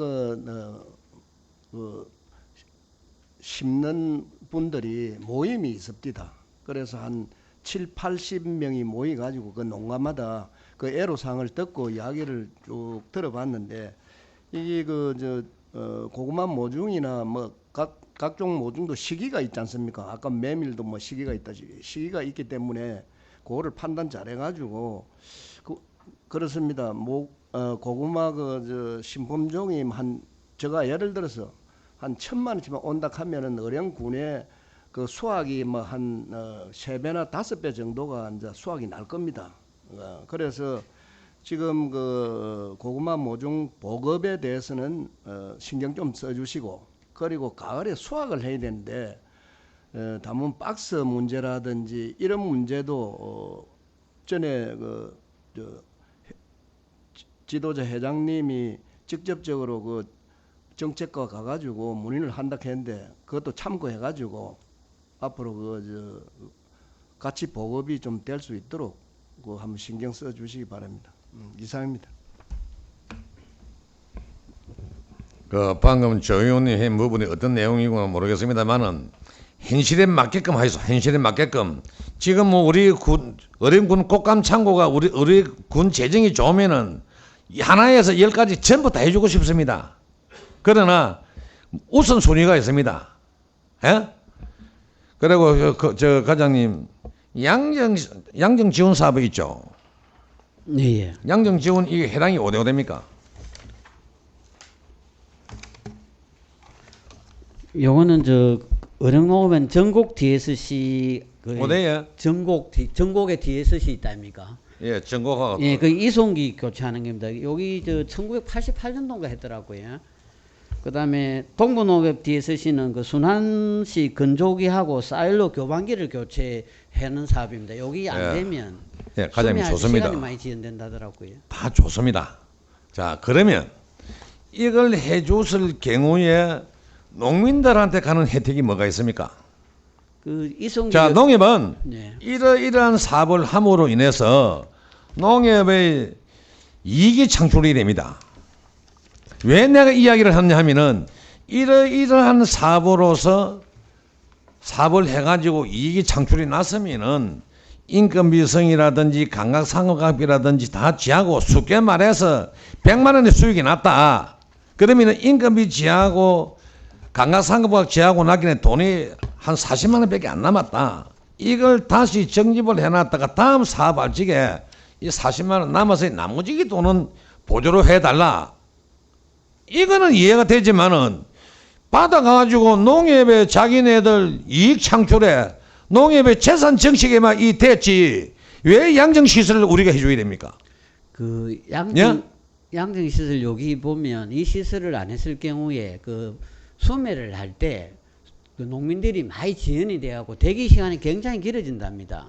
심는 분들이 모임이 있습니다. 그래서 한 7, 80명이 모여 가지고 그 농가마다 그 애로사항을 듣고 이야기를 쭉 들어봤는데 이게 고구마 모종이나 뭐 각종 모종도 시기가 있지 않습니까? 아까 메밀도 뭐 시기가 있다시 시기가 있기 때문에 그거를 판단 잘해 가지고 그렇습니다. 고구마 신품종이 제가 예를 들어서 한 1,000만 원치만 온다 하면은 어령군에 수확이 뭐 한 3배나 5배 정도가 이제 수확이 날 겁니다. 그래서 지금 고구마 모종 보급에 대해서는 신경 좀 써주시고 그리고 가을에 수확을 해야 되는데 다문 박스 문제라든지 이런 문제도 전에 지도자 회장님이 직접적으로 정책과 가가지고 문의를 한다 했는데 그것도 참고해가지고 앞으로 같이 보급이 좀 될 수 있도록 한번 신경 써주시기 바랍니다. 이상입니다. 방금 조 의원님 한 부분이 어떤 내용이고 모르겠습니다만은 현실에 맞게끔 하이소. 현실에 맞게끔 지금 뭐 우리 어림군 꽃감 창고가 우리 군 재정이 좋으면은 하나에서 10가지 전부 다 해주고 싶습니다. 그러나 우선순위가 있습니다. 예? 그리고 과장님 양정 지원 사업이 있죠. 예. 양정 지원 이게 해당이 어디가 됩니까? 요거는 어령농업은 전국 DSC 어디에? 전국에 DSC 있다입니까? 예, 전국하고. 예, 이송기 교체하는 겁니다. 여기 1988년도인가 했더라고요. 그다음에 동부농협 DSC는 순환시 건조기하고 사일로 교반기를 교체하는 사업입니다. 여기 안 되면 과장님 좋습니다. 시간이 많이 지연된다더라고요. 다 좋습니다. 자, 그러면 이걸 해줬을 경우에 농민들한테 가는 혜택이 뭐가 있습니까? 그 이송 자, 농협은 네. 이러이러한 사업을 함으로 인해서 농협의 이익이 창출이 됩니다. 왜 내가 이야기를 하냐 하면은 이러이러한 사업으로서 사업을 해가지고 이익이 창출이 났으면은 인건비성이라든지 감각상각비라든지 다 지하고 쉽게 말해서 100만 원의 수익이 났다. 그러면은 인건비 지하고 감각상각비가 지하고 나기는 돈이 한 40만 원밖에 안 남았다. 이걸 다시 정립을 해놨다가 다음 사업할 적에 이 40만 원 남아서 나머지 돈은 보조로 해달라. 이거는 이해가 되지만은 받아가지고 농협에 자기네들 이익 창출에 농협의 재산 정식에만 이 됐지 왜 양정시설을 우리가 해줘야 됩니까? 그 예? 양정시설 여기 보면 이 시설을 안 했을 경우에 그 소매를 할 때 그 농민들이 많이 지연이 돼갖고 대기 시간이 굉장히 길어진답니다.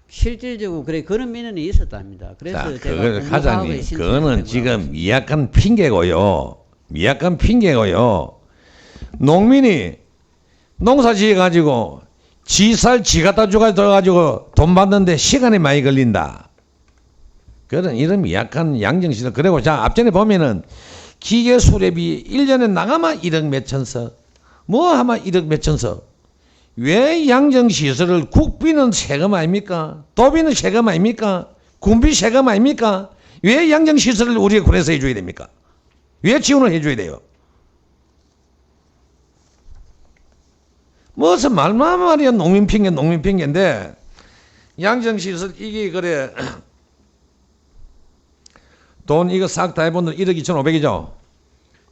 실질적으로 그런 민원이 있었답니다. 그래서 자, 제가 그걸 가장님, 공모사업에 그거는 신청을 지금 미약한 핑계고요. 미약한 핑계고요. 농민이 농사 지어가지고 지살 지 갖다 줘가지고 돈 받는데 시간이 많이 걸린다. 그런 이런 미약한 양정시설. 그리고 자, 앞전에 보면은 기계 수렵이 1년에 나가면 1억 몇천서, 뭐 하면 1억 몇천서. 왜 양정시설을 국비는 세금 아닙니까? 도비는 세금 아닙니까? 군비 세금 아닙니까? 왜 양정시설을 우리가 군에서 해줘야 됩니까? 왜 지원을 해줘야 돼요? 무슨 말만 말이야. 농민핑계인데 양정시설 이게 그래 돈 이거 싹 다 해본들 1억 2,500이죠.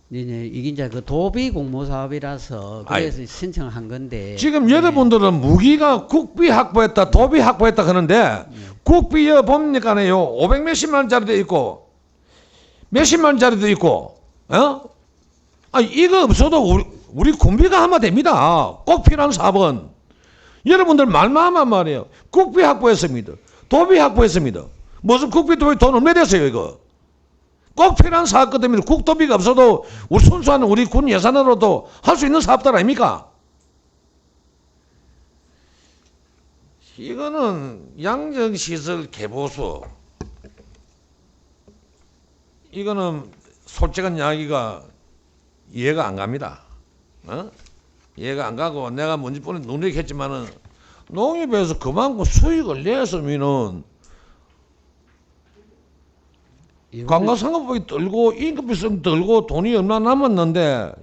네네, 이게 이제 그 도비 공모 사업이라서 그래서 신청을 한 건데 지금 여러분들은 무기가 국비 확보했다, 도비 확보했다 하는데 국비여 봅니까네요. 500 몇십만 원짜리도 있고 몇십만 원짜리도 있고, 이거 없어도 우리 군비가 하면 됩니다. 꼭 필요한 사업은 여러분들 말만 하면 말이에요. 국비 확보했습니다. 도비 확보했습니다. 무슨 국비 도비 돈 얼마 됐어요 이거? 꼭 필요한 사업거든요. 국도비가 없어도 우리 순수한 우리 군 예산으로도 할 수 있는 사업들 아닙니까? 이거는 양정시설 개보수, 이거는 솔직한 이야기가 이해가 안 갑니다. 이해가 안 가고 내가 먼지뿐에努力했지만은 농협에서 그만큼 수익을 냈으면은 관광상업비 들고 임금비성 들고 돈이 얼마 남았는데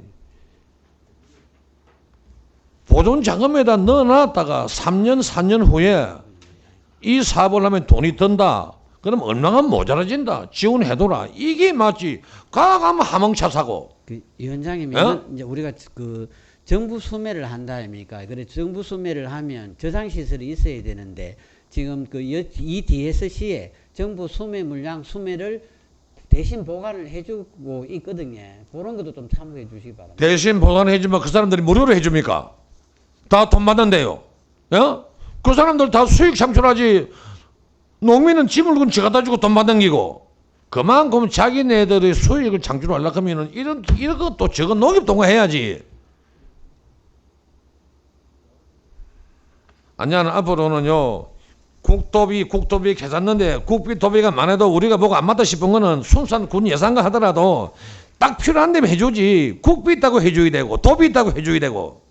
보존 자금에다 넣어놨다가 3년 4년 후에 이 사업을 하면 돈이 든다. 그럼 얼마나 모자라진다. 지원해둬라. 이게 맞지. 가가면 하멍차 사고. 그 위원장님이 이제 우리가 그 정부 소매를 한다 아닙니까? 그래 정부 소매를 하면 저장 시설이 있어야 되는데 지금 그 이 DSC에 정부 소매 물량 소매를 대신 보관을 해주고 있거든요. 그런 것도 좀 참고해 주시기 바랍니다. 대신 보관해주면 그 사람들이 무료로 해줍니까? 다 돈 받는데요. 그 사람들 다 수익 창출하지. 농민은 지 물건 지 갖다 주고 돈 받는 기고. 그만큼 자기네들의 수익을 창출하려고 하면은 이런 것도 저거 농협 동원해야지. 아니야, 앞으로는요. 국도비 계산는데 국비 도비가 많아도 우리가 뭐가 안 맞다 싶은 거는 순수한 군 예산과 하더라도 딱 필요한 데면 해주지. 국비 있다고 해줘야 되고 도비 있다고 해줘야 되고.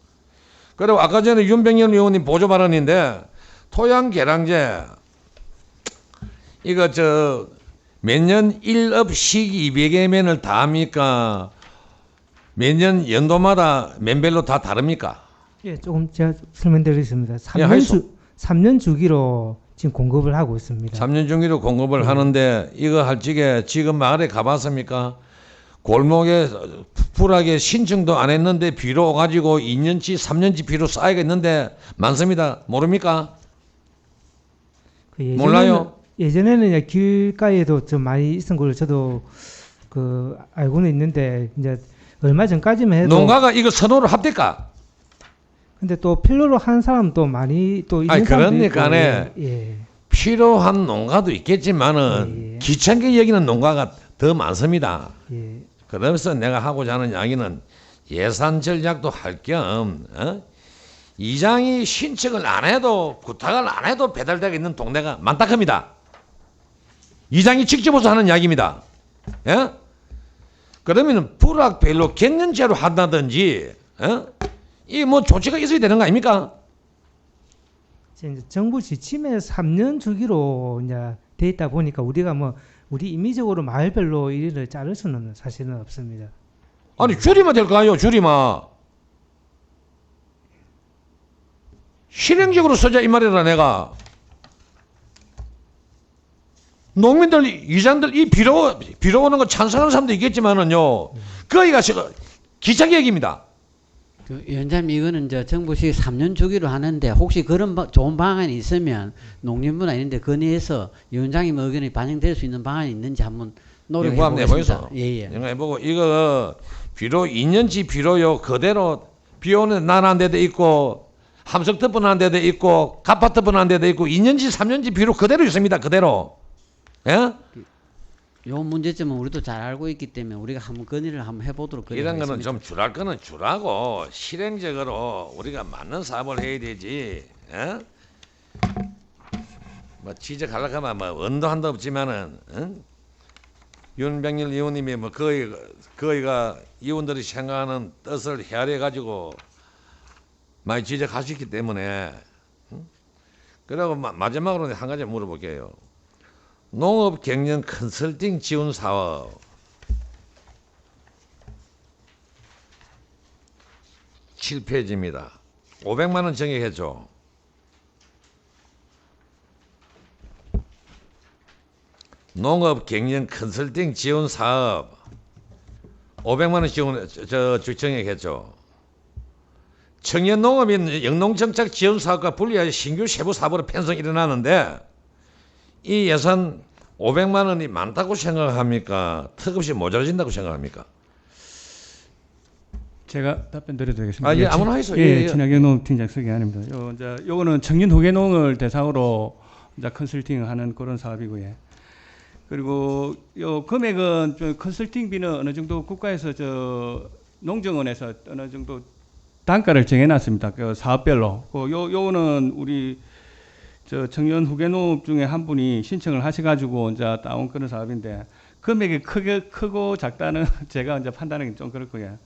그리고 아까 전에 윤병현 의원님 보조 발언인데 토양 개량제 이거 매년 1업 시기 200여면을 다 합니까? 매년 연도마다 맨별로 다 다릅니까? 예, 조금 제가 설명드리겠습니다. 예, 하이소. 3년 주기로 지금 공급을 하고 있습니다. 3년 중기로 공급을 하는데 이거 할 적에 지금 마을에 가봤습니까? 골목에 불하게 신청도 안 했는데 비로 가지고 2년치 3년치 비로 쌓이겠는데 많습니다. 모릅니까? 몰라요? 예전에는 이제 길가에도 좀 많이 있은 걸로 저도 그 알고는 있는데 이제 얼마 전까지만 해도 농가가 이거 선호를 합니까? 근데 또 필요로 하는 사람도 많이 또 있는 사람도 그러니까네. 있고, 예. 필요한 농가도 있겠지만은 예. 귀찮게 여기는 농가가 더 많습니다. 예. 그러면서 내가 하고자 하는 이야기는 예산 전략도 할 겸 이장이 신청을 안 해도 부탁을 안 해도 배달되어 있는 동네가 많다 합니다. 이장이 직접 와서 하는 이야기입니다. 예? 그러면 불확별로 갱년제로 한다든지 이 뭐 조치가 있어야 되는 거 아닙니까? 이제 정부 지침에 3년 주기로 이제 돼 있다 보니까 우리가 뭐 우리 임의적으로 마을별로 일을 자를 수는 사실은 없습니다. 아니 줄이면 될까요? 줄이면 실행적으로 쓰자 이 말이라. 내가 농민들 이장들 이 비로 오는 거 찬성하는 사람도 있겠지만은요, 거기가 기차계획입니다. 그 위원장님 이거는 이제 정부식 3년 주기로 하는데 혹시 그런 좋은 방안이 있으면 농림부나 이런데 건의해서 위원장님 의견이 반영될 수 있는 방안이 있는지 한번 노력해 보겠습니다. 예예. 해보고 이거 비료 2년치 비료요 그대로 비 오는 날한 데도 있고 함석 덮어놓은 데도 있고 가파 덮어놓은 데도 있고 2년치 3년치 비료 그대로 있습니다. 그대로. 예? 요 문제점은 우리도 잘 알고 있기 때문에 우리가 한번 건의를 한번 해보도록 이런 거는 하겠습니다. 좀 줄할 거는 줄하고 실행적으로 우리가 맞는 사업을 해야 되지. 예? 뭐 지적하려고 하면 뭐 언도한도 없지만은 윤병일 의원님이 뭐 거의가 의원들이 생각하는 뜻을 헤아려 가지고 많이 지적하셨기 때문에. 그리고 마지막으로 한 가지 물어볼게요. 농업 경영 컨설팅 지원 사업 7페이지입니다. 500만 원 정액했죠. 농업 경영 컨설팅 지원 사업 500만 원 정액했죠. 청년 농업인 영농정책 지원 사업과 분리하여 신규 세부 사업으로 편성 일어나는데 이 예산 500만 원이 많다고 생각합니까? 턱없이 모자라진다고 생각합니까? 제가 답변 드려도 되겠습니다. 예, 아무나 하세요. 예, 친환경 농업 팀장 서기환입니다. 요거는 청년 호계 농을 대상으로 이제 컨설팅하는 그런 사업이고요. 그리고 요 금액은 좀 컨설팅비는 어느 정도 국가에서 농정원에서 어느 정도 단가를 정해놨습니다. 그 사업별로. 요거는 우리 청년 후계농업 중에 한 분이 신청을 하셔가지고 이제 따온 그런 사업인데 금액이 크고 작다는 제가 이제 판단하기 좀 그렇고요.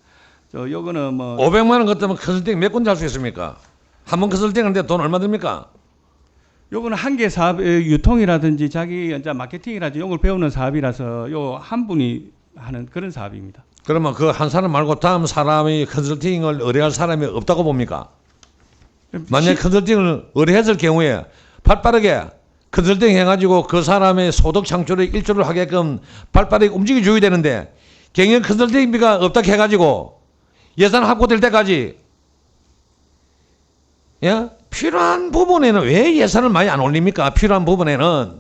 요거는 뭐 500만 원 같으면 컨설팅 몇 군데 할 수 있습니까? 한 번 컨설팅하는데 돈 얼마 듭니까? 요거는 한 개 사업 유통이라든지 자기 이제 마케팅이라든지 요걸 배우는 사업이라서 요 한 분이 하는 그런 사업입니다. 그러면 그 한 사람 말고 다음 사람이 컨설팅을 의뢰할 사람이 없다고 봅니까? 만약 컨설팅을 의뢰했을 경우에 발빠르게 컨설팅 해가지고 그 사람의 소득 창출에 일조를 하게끔 발빠르게 움직여줘야 되는데 경영 컨설팅비가 없다 해가지고 예산 확보될 때까지 예? 필요한 부분에는 왜 예산을 많이 안 올립니까? 필요한 부분에는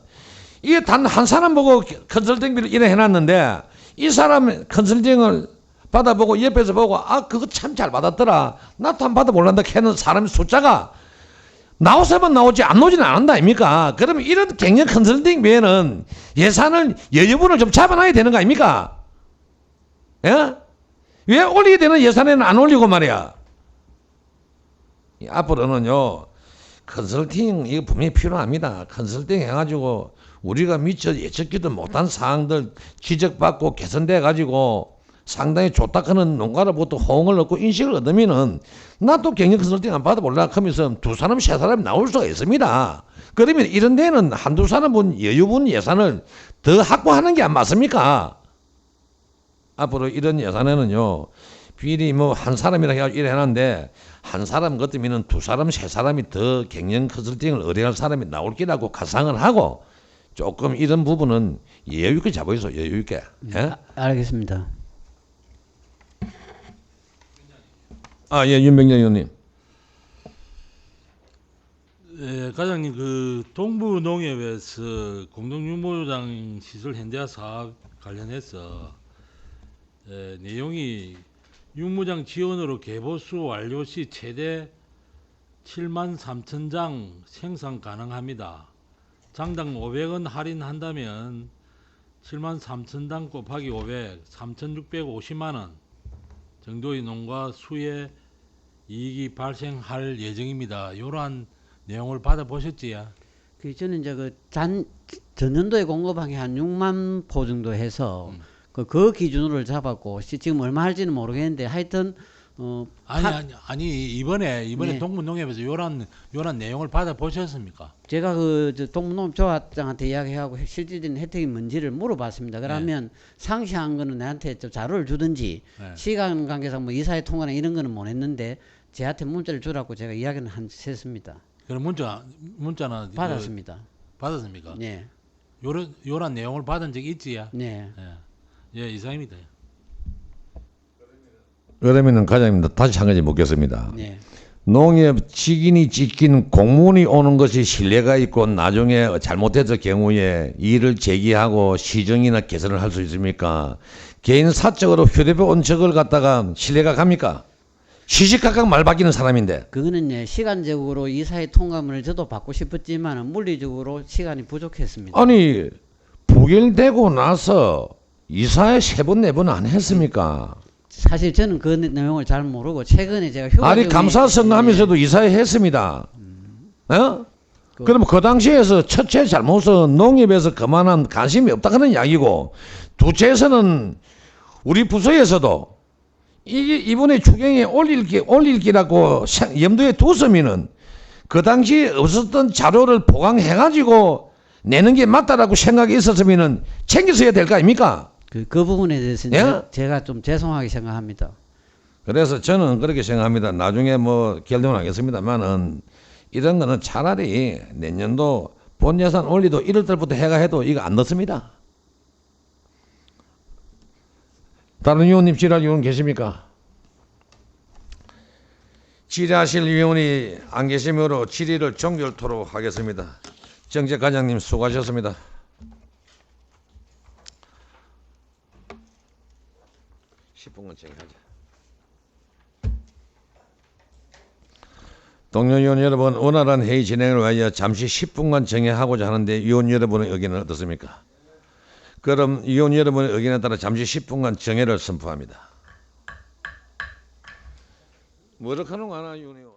이게 단 한 사람 보고 컨설팅비를 이래 해놨는데 이 사람 컨설팅을 받아보고 옆에서 보고 그거 참 잘 받았더라 나도 한 받아볼란다 하는 사람의 숫자가 나오서만 나오지 안 나오지는 않는다 아닙니까? 그러면 이런 경영 컨설팅 외에는 예산을 여유분을 좀 잡아놔야 되는 거 아닙니까? 예? 왜 올리게 되는 예산에는 안 올리고 말이야. 앞으로는요 컨설팅 이거 분명히 필요합니다. 컨설팅 해가지고 우리가 미처 예측지도 못한 사항들 지적받고 개선돼 가지고 상당히 좋다 하는 농가로부터 호응을 얻고 인식을 얻으면은 나도 경영 컨설팅 안 받아볼라 하면서 두 사람 세 사람이 나올 수가 있습니다. 그러면 이런 데는 한두 사람은 여유분 예산을 더 확보하는 게 안 맞습니까? 앞으로 이런 예산에는요 비리 뭐 한 사람이라 해가지고 이래 하는데 한 사람 같으면은 두 사람 세 사람이 더 경영 컨설팅을 의뢰할 사람이 나올 기라고 가상을 하고 조금 이런 부분은 여유 있게 잡아있어 여유 있게. 예? 알겠습니다. 예, 윤병장 의원님. 예, 과장님 그 동부 농협에서 공동유무장 시설 현대화 사업 관련해서 내용이 유무장 지원으로 개보수 완료 시 최대 7만 3천 장 생산 가능합니다. 장당 500원 할인한다면 7만 3천 장 곱하기 500, 3,650만 원 정도의 농가 수의 이익이 발생할 예정입니다. 이러한 내용을 받아보셨지요? 저는 이제 전년도에 공급한 게 한 6만 포 정도 해서 그 기준으로 잡았고 지금 얼마 할지는 모르겠는데 하여튼 아니 이번에 네. 동문농협에서 요런 내용을 받아보셨습니까? 제가 동문농협조합장한테 이야기하고 실질적인 혜택이 뭔지를 물어봤습니다. 그러면 상시한 거는 내한테 좀 자료를 주든지 네. 시간 관계상 뭐 이사회 통과나 이런 거는 못 했는데 제한테 문자를 주라고 제가 이야기는 했습니다. 그럼 문자나 받았습니다. 받았습니까? 네. 요런 내용을 받은 적이 있지요? 네. 예, 이상입니다. 그러면은 과장님 다시 한 가지 묻겠습니다. 네. 농협 직인이 찍힌 공문이 오는 것이 신뢰가 있고 나중에 잘못했을 경우에 이를 제기하고 시정이나 개선을 할 수 있습니까? 개인 사적으로 휴대폰 온 적을 갖다가 신뢰가 갑니까? 시시각각 말 바뀌는 사람인데. 그거는 시간적으로 이사회 통과문을 저도 받고 싶었지만 물리적으로 시간이 부족했습니다. 아니 부결되고 나서 이사회 3번 4번 안 했습니까? 사실 저는 그 내용을 잘 모르고 최근에 제가 휴가 아니 중에 감사 선거하면서도 이사회 했습니다. 어? 그러면 그 당시에서 첫째 잘못은 농협에서 그만한 관심이 없다 그런 이야기고, 둘째에서는 우리 부서에서도 이번에 추경에 올릴 기라고 염두에 뒀으면은 그 당시에 없었던 자료를 보강해가지고 내는 게 맞다라고 생각이 있었으면은 챙겼어야 될 거 아닙니까? 그 부분에 대해서는 예? 제가 좀 죄송하게 생각합니다. 그래서 저는 그렇게 생각합니다. 나중에 뭐 결론은 하겠습니다만은 이런 거는 차라리 내년도 본 예산 올리도 1월 달부터 해가 해도 이거 안 넣습니다. 다른 위원님 질의할 위원 계십니까? 질의하실 위원이 안 계시므로 질의를 종결토록 하겠습니다. 정책과장님 수고하셨습니다. (10분간) 정해하자. 동료 위원 여러분, 원활한 회의 진행을 위하여 잠시 10분간 정회하고자 하는데 위원 여러분의 의견은 어떻습니까? 그럼 위원 여러분의 의견에 따라 잠시 10분간 정회를 선포합니다. 뭐를 하는 거 하나 위원 의원?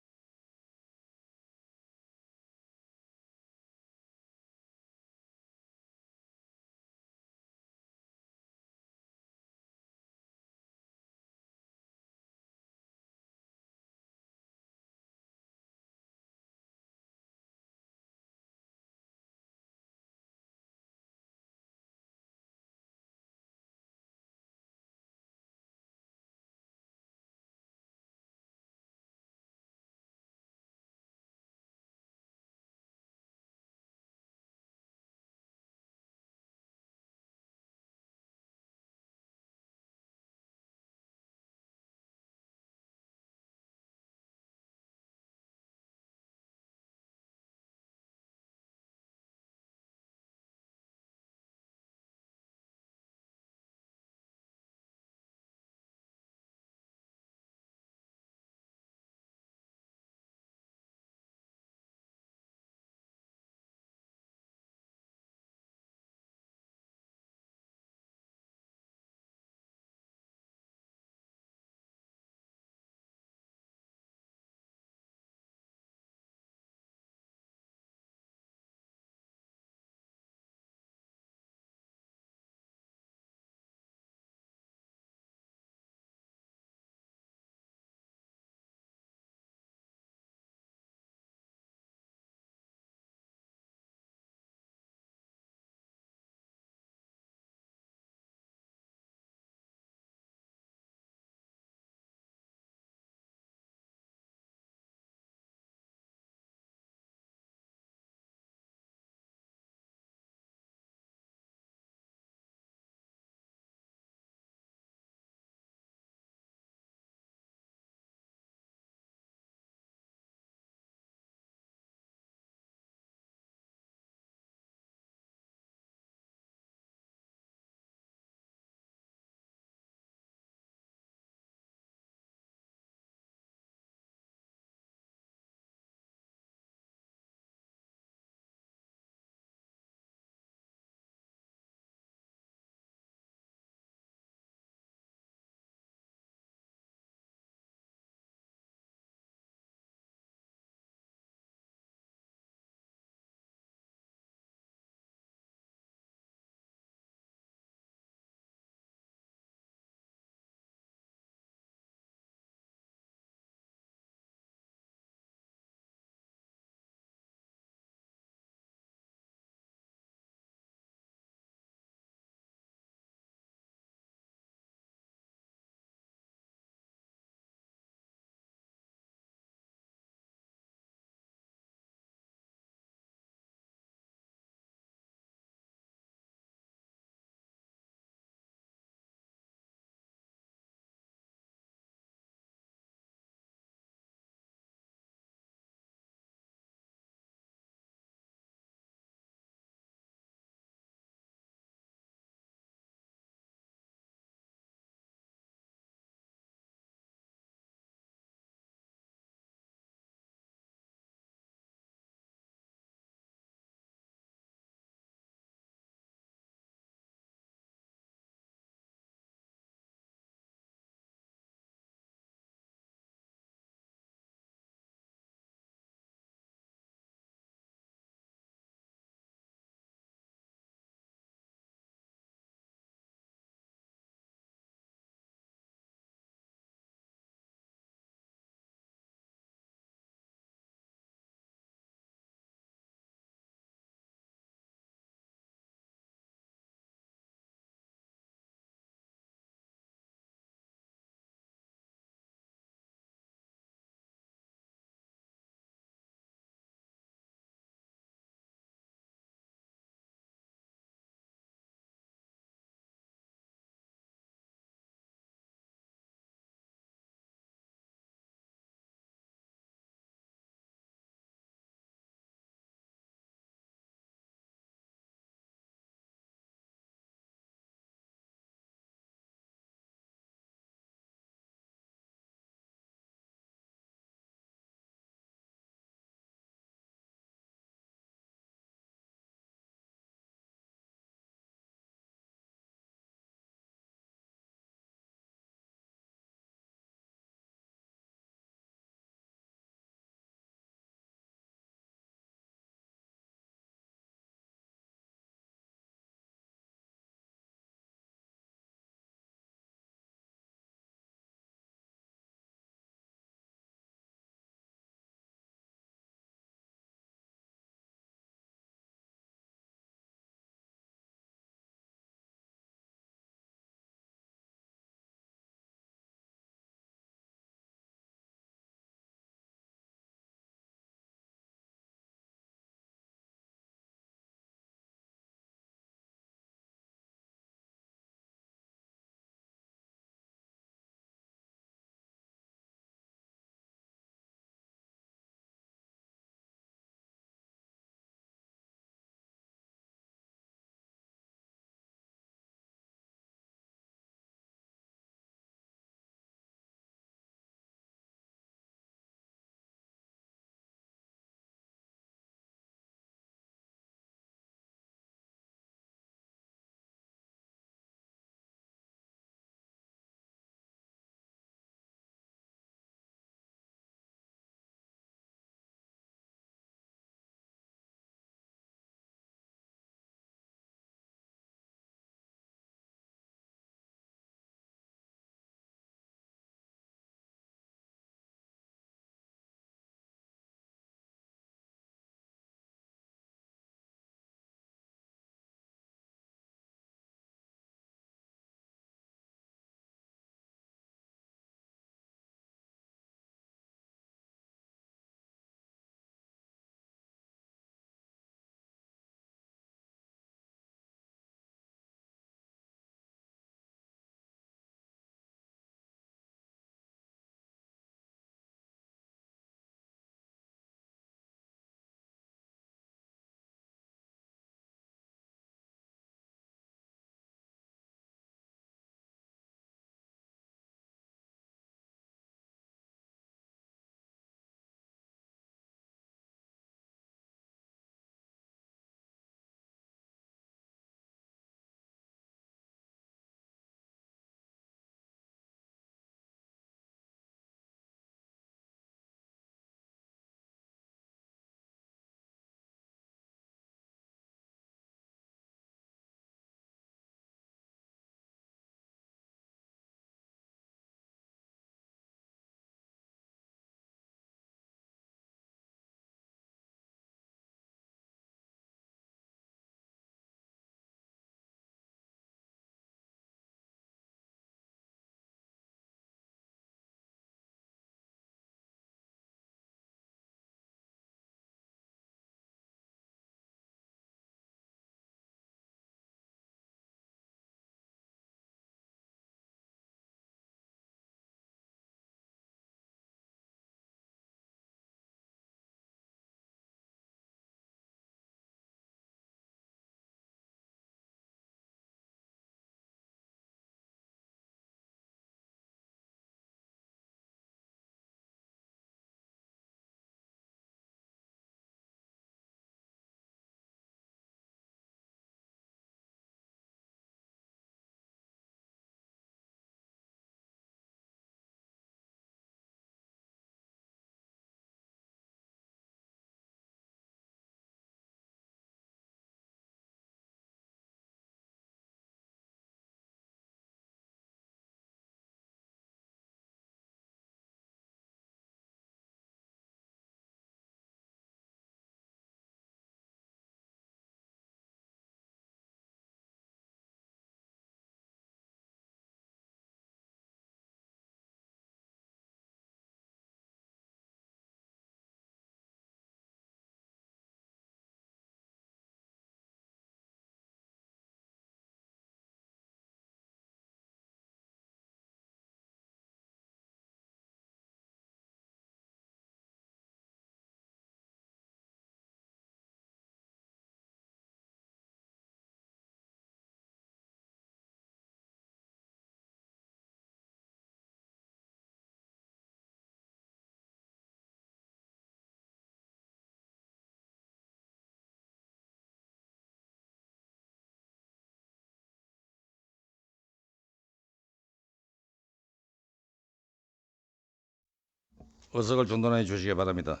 의석을 중단해 주시기 바랍니다.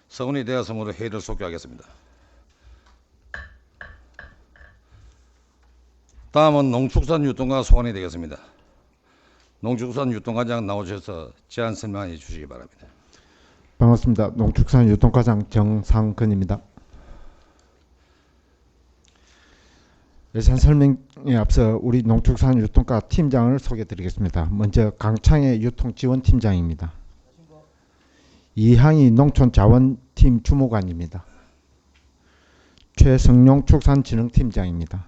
성원이 되었으므로 회의를 속기하겠습니다. 다음은 농축산유통과 소관이 되겠습니다. 농축산유통과장 나오셔서 제안 설명해 주시기 바랍니다. 반갑습니다. 농축산유통과장 정상근입니다. 예산 설명에 앞서 우리 농축산유통과 팀장을 소개드리겠습니다. 먼저 강창의 유통지원팀장입니다. 이항희 농촌자원팀 주무관입니다. 최성용 축산진흥팀장입니다.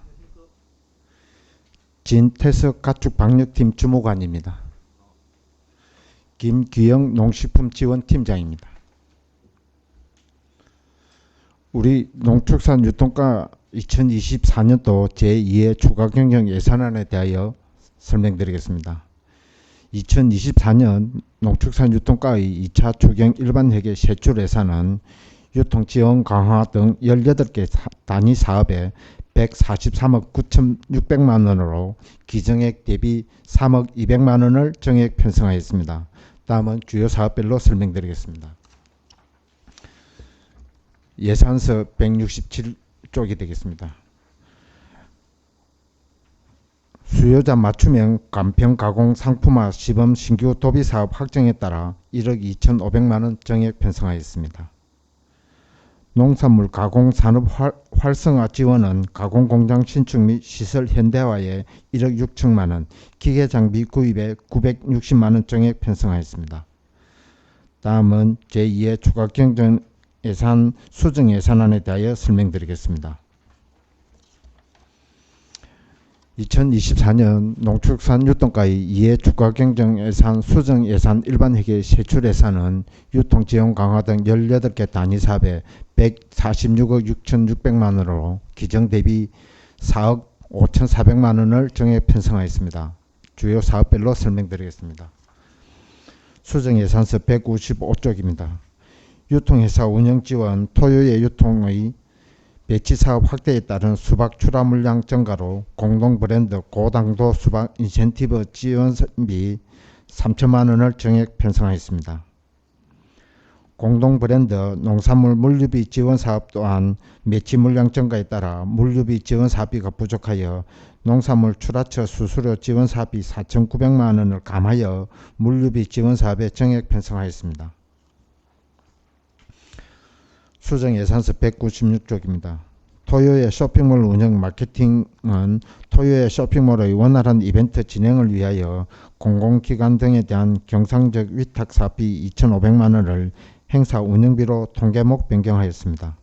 진태석 가축방역팀 주무관입니다. 김규영 농식품지원팀장입니다. 우리 농축산유통과 2024년도 제2회 추가경영 예산안에 대하여 설명드리겠습니다. 2024년 농축산유통과의 2차 추경 일반회계 세출 예산은 유통지원 강화 등 18개 단위 사업에 143억 9,600만 원으로 기정액 대비 3억 200만 원을 정액 편성하였습니다. 다음은 주요 사업별로 설명드리겠습니다. 예산서 167쪽이 되겠습니다. 수요자 맞춤형 간편 가공 상품화 시범 신규 도비 사업 확정에 따라 1억 2,500만 원 정액 편성하였습니다. 농산물 가공 산업 활성화 지원은 가공 공장 신축 및 시설 현대화에 1억 6천만 원, 기계 장비 구입에 960만 원 정액 편성하였습니다. 다음은 제2회 추가 경정 예산 수정 예산안에 대하여 설명드리겠습니다. 2024년 농축산유통과의 2회 추가 경정 예산 수정 예산 일반회계 세출 예산은 유통지원 강화 등 18개 단위 사업에 146억 6,600만 원으로 기정 대비 4억 5,400만 원을 정액 편성하였습니다. 주요 사업별로 설명드리겠습니다. 수정 예산서 155쪽입니다. 유통회사 운영지원 토요의 유통의 배치사업 확대에 따른 수박 출하 물량 증가로 공동 브랜드 고당도 수박 인센티브 지원비 3천만 원을 정액 편성하였습니다. 공동 브랜드 농산물 물류비 지원 사업 또한 매치 물량 증가에 따라 물류비 지원 사비가 부족하여 농산물 출하처 수수료 지원 사비 4,900만 원을 감하여 물류비 지원 사업에 정액 편성하였습니다. 수정 예산서 196쪽입니다. 토요의 쇼핑몰 운영 마케팅은 토요의 쇼핑몰의 원활한 이벤트 진행을 위하여 공공기관 등에 대한 경상적 위탁 사비 2,500만 원을 행사 운영비로 통계목 변경하였습니다.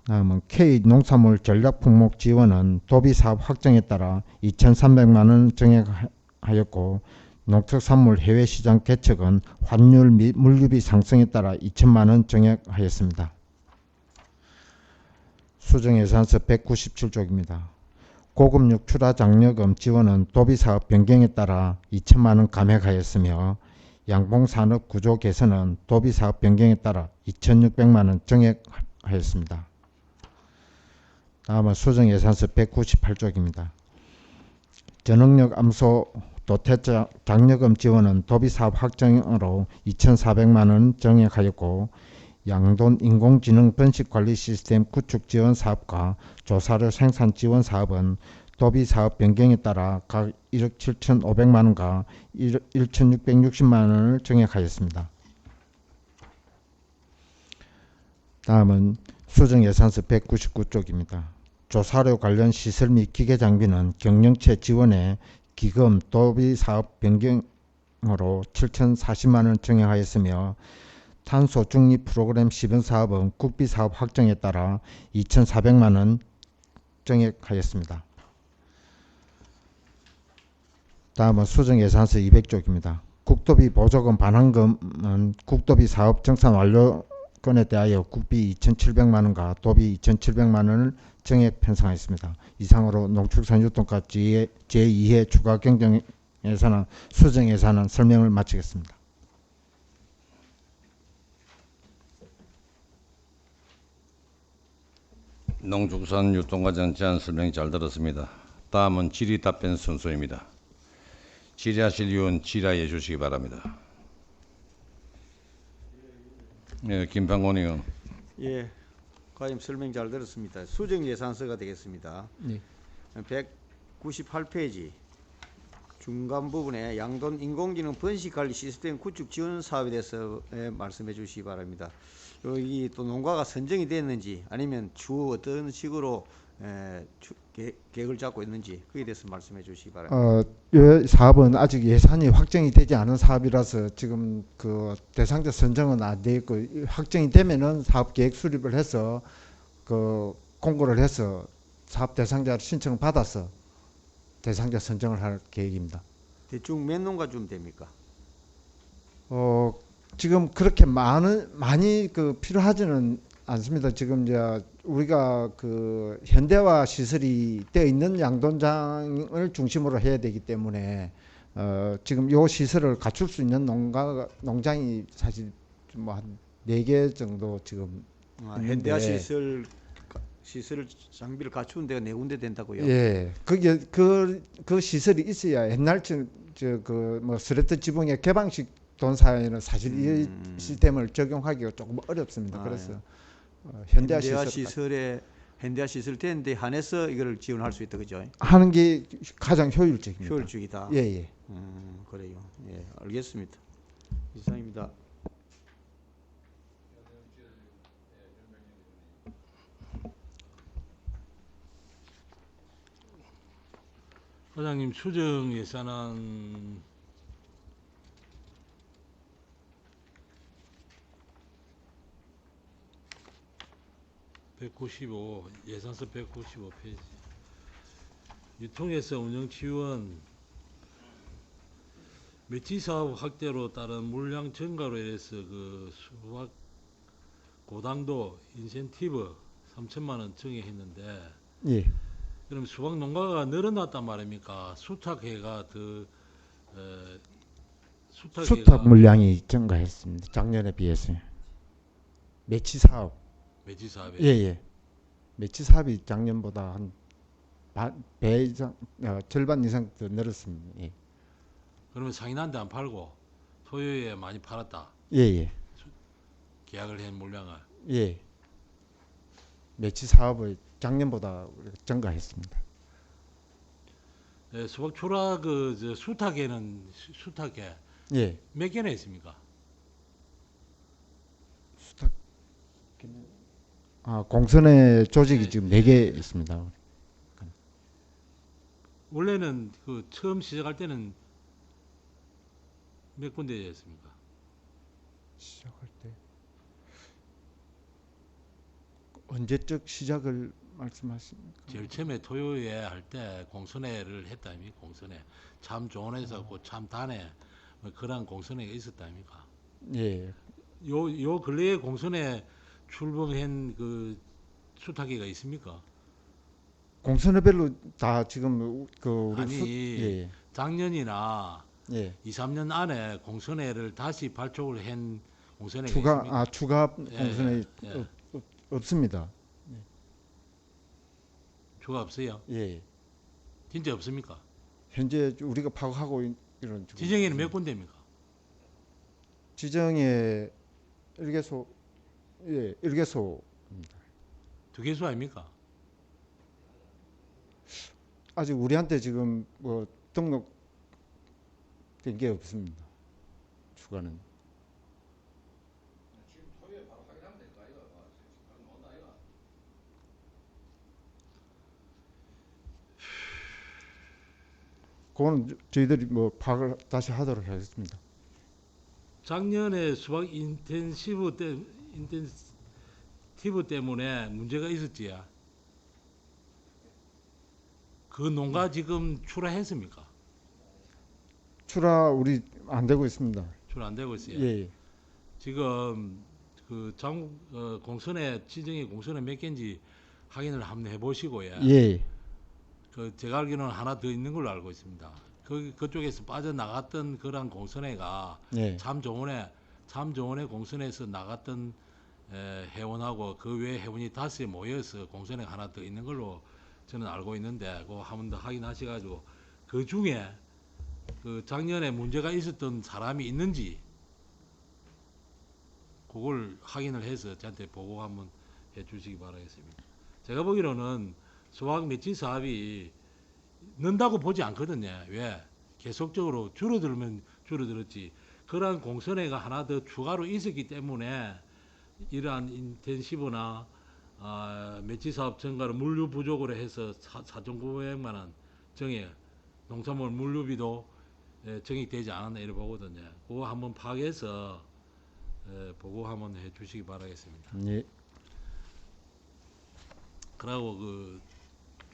다음은 K 농산물 전략 품목 지원은 도비 사업 확정에 따라 2,300만 원 정액하였고 농특산물 해외시장 개척은 환율 및 물류비 상승에 따라 2천만 원 정액하였습니다. 수정예산서 197쪽입니다. 고급육 출하 장려금 지원은 도비사업 변경에 따라 2천만 원 감액하였으며 양봉산업 구조 개선은 도비사업 변경에 따라 2,600만 원 정액하였습니다. 다음은 수정예산서 198쪽입니다. 전응력 암소 도태 장려금 지원은 도비사업 확정으로 2,400만 원 정액하였고 양돈 인공지능 번식관리 시스템 구축 지원 사업과 조사료 생산 지원 사업은 도비사업 변경에 따라 각 1억 7,500만 원과 1,660만 원을 정액하였습니다. 다음은 수정예산서 199쪽입니다. 조사료 관련 시설 및 기계 장비는 경영체 지원에 기금 도비사업 변경으로 7,040만 원 정액하였으며 탄소 중립 프로그램 시범 사업은 국비 사업 확정에 따라 2,400만 원 정액하였습니다. 다음은 수정예산서 200쪽입니다. 국도비 보조금 반환금은 국도비 사업 정산 완료건에 대하여 국비 2,700만 원과 도비 2,700만 원을 정액 편성하였습니다. 이상으로 농축산유통과 제2회 추가 경정 예산안 수정 예산안 설명을 마치겠습니다. 농축산유통과장 제안 설명 잘 들었습니다. 다음은 질의 답변 순서입니다. 질의하실 위원 질의해 주시기 바랍니다. 예, 김판곤 의원. 예, 과임 설명 잘 들었습니다. 수정 예산서가 되겠습니다. 네. 198페이지 중간 부분에 양돈 인공지능 번식 관리 시스템 구축 지원 사업에 대해서 말씀해 주시기 바랍니다. 여기 또 농가가 선정이 됐는지 아니면 추후 어떤 식으로 계획을 잡고 있는지 그에 대해서 말씀해 주시기 바랍니다. 이 사업은 아직 예산이 확정이 되지 않은 사업이라서 지금 그 대상자 선정은 안 돼 있고 확정이 되면은 사업 계획 수립을 해서 그 공고를 해서 사업 대상자 신청을 받아서 대상자 선정을 할 계획입니다. 대충 몇 농가쯤 됩니까? 지금 그렇게 많이 그 필요하지는 않습니다. 지금 이제 우리가 그 현대화 시설이 되어 있는 양돈장을 중심으로 해야 되기 때문에 지금 요 시설을 갖출 수 있는 농장이 사실 뭐 한 4개 정도 지금 현대화 시설 장비를 갖추는 데가 4군데 된다고요? 예, 그게 그 시설이 있어야 옛날처럼 뭐 스레트 지붕의 개방식 돈사에는 사실 이 시스템을 적용하기가 조금 어렵습니다. 그래서 현대화 시설 되는데 한해서 이걸 지원할 수 있다, 그죠? 하는 게 가장 효율적입니다. 효율적이다. 예. 그래요. 예, 알겠습니다. 이상입니다. 과장님, 수정 예산안 (195) 예산서 195페이지 유통에서 운영 지원 매치 사업 확대로 따른 물량 증가로 인해서 그 수확 고당도 인센티브 3천만 원 증액했는데 예. 그럼 수박 농가가 늘어났단 말입니까? 수확해가 수확 물량이 증가했습니다. 작년에 비해서. 매치 사업. 매치 사업에. 예. 매치 사업이 작년보다 한 배 이상, 절반 이상 더 늘었습니다. 예. 그러면 상인한테 안 팔고 소유에 많이 팔았다. 예. 계약을 한 물량을. 예. 매치 사업을 작년보다 증가했습니다. 네, 수박 초라 수탁에는 수탁에 예. 몇 개나 있습니까? 수탁 공선의 조직이 지금 4개 있습니다. 원래는 그 처음 시작할 때는 몇 군데였습니까? 시작할 때 언제적 시작을 말씀하십니까? 제일 처음에 토요에 할 때 공선회를 했다 아닙니까? 공선회 참 좋은 회사 있었고 참 단회 뭐 그런 공선회가 있었다 아닙니까? 예. 요 근래에 공선회 출범한 그 수탁기가 있습니까? 공선회별로 다 지금 그 우리 아니 작년이나 예. 2, 3년 안에 공선회를 다시 발족을 한 공선회가 추가 있습니까? 추가 공선회 없습니다. 추가 없어요? 예. 진짜 없습니까? 현재 우리가 파악하고 이런 지정에는 몇 군데입니까? 지정에 1개소 1개소입니다. 2개소 아닙니까? 아직 우리한테 지금 뭐 등록된 게 없습니다. 추가는. 그거는 저희들이 뭐 파악을 다시 하도록 하겠습니다. 작년에 수박 인텐시브 때문에 문제가 있었지야. 그 농가 지금 출하했습니까? 출하 우리 안 되고 있습니다. 출 안 되고 있어요. 예. 지금 그 공선회 지정의 공선회 몇 개인지 확인을 한번 해보시고요. 예. 그 제가 알기로는 하나 더 있는 걸로 알고 있습니다. 그쪽에서 빠져나갔던 그런 공선회가 예. 참 좋은 애 공선회에서 나갔던 회원하고 그 외 회원이 5에 모여서 공선회 하나 더 있는 걸로 저는 알고 있는데 그거 한 번 더 확인하셔가지고 그 중에 그 작년에 문제가 있었던 사람이 있는지 그걸 확인을 해서 저한테 보고 한번 해주시기 바라겠습니다. 제가 보기로는 소각 맺힌 사업이 는다고 보지 않거든요. 왜? 계속적으로 줄어들면 줄어들었지. 그러한 공선회가 하나 더 추가로 있었기 때문에 이러한 인텐시브나 맺지 사업 증가로 물류 부족으로 해서 4,900만 원 정액 농산물 물류비도 정액되지 않았나 이렇게 보거든요. 그거 한번 파악해서 보고 한번 해주시기 바라겠습니다. 예. 그리고 그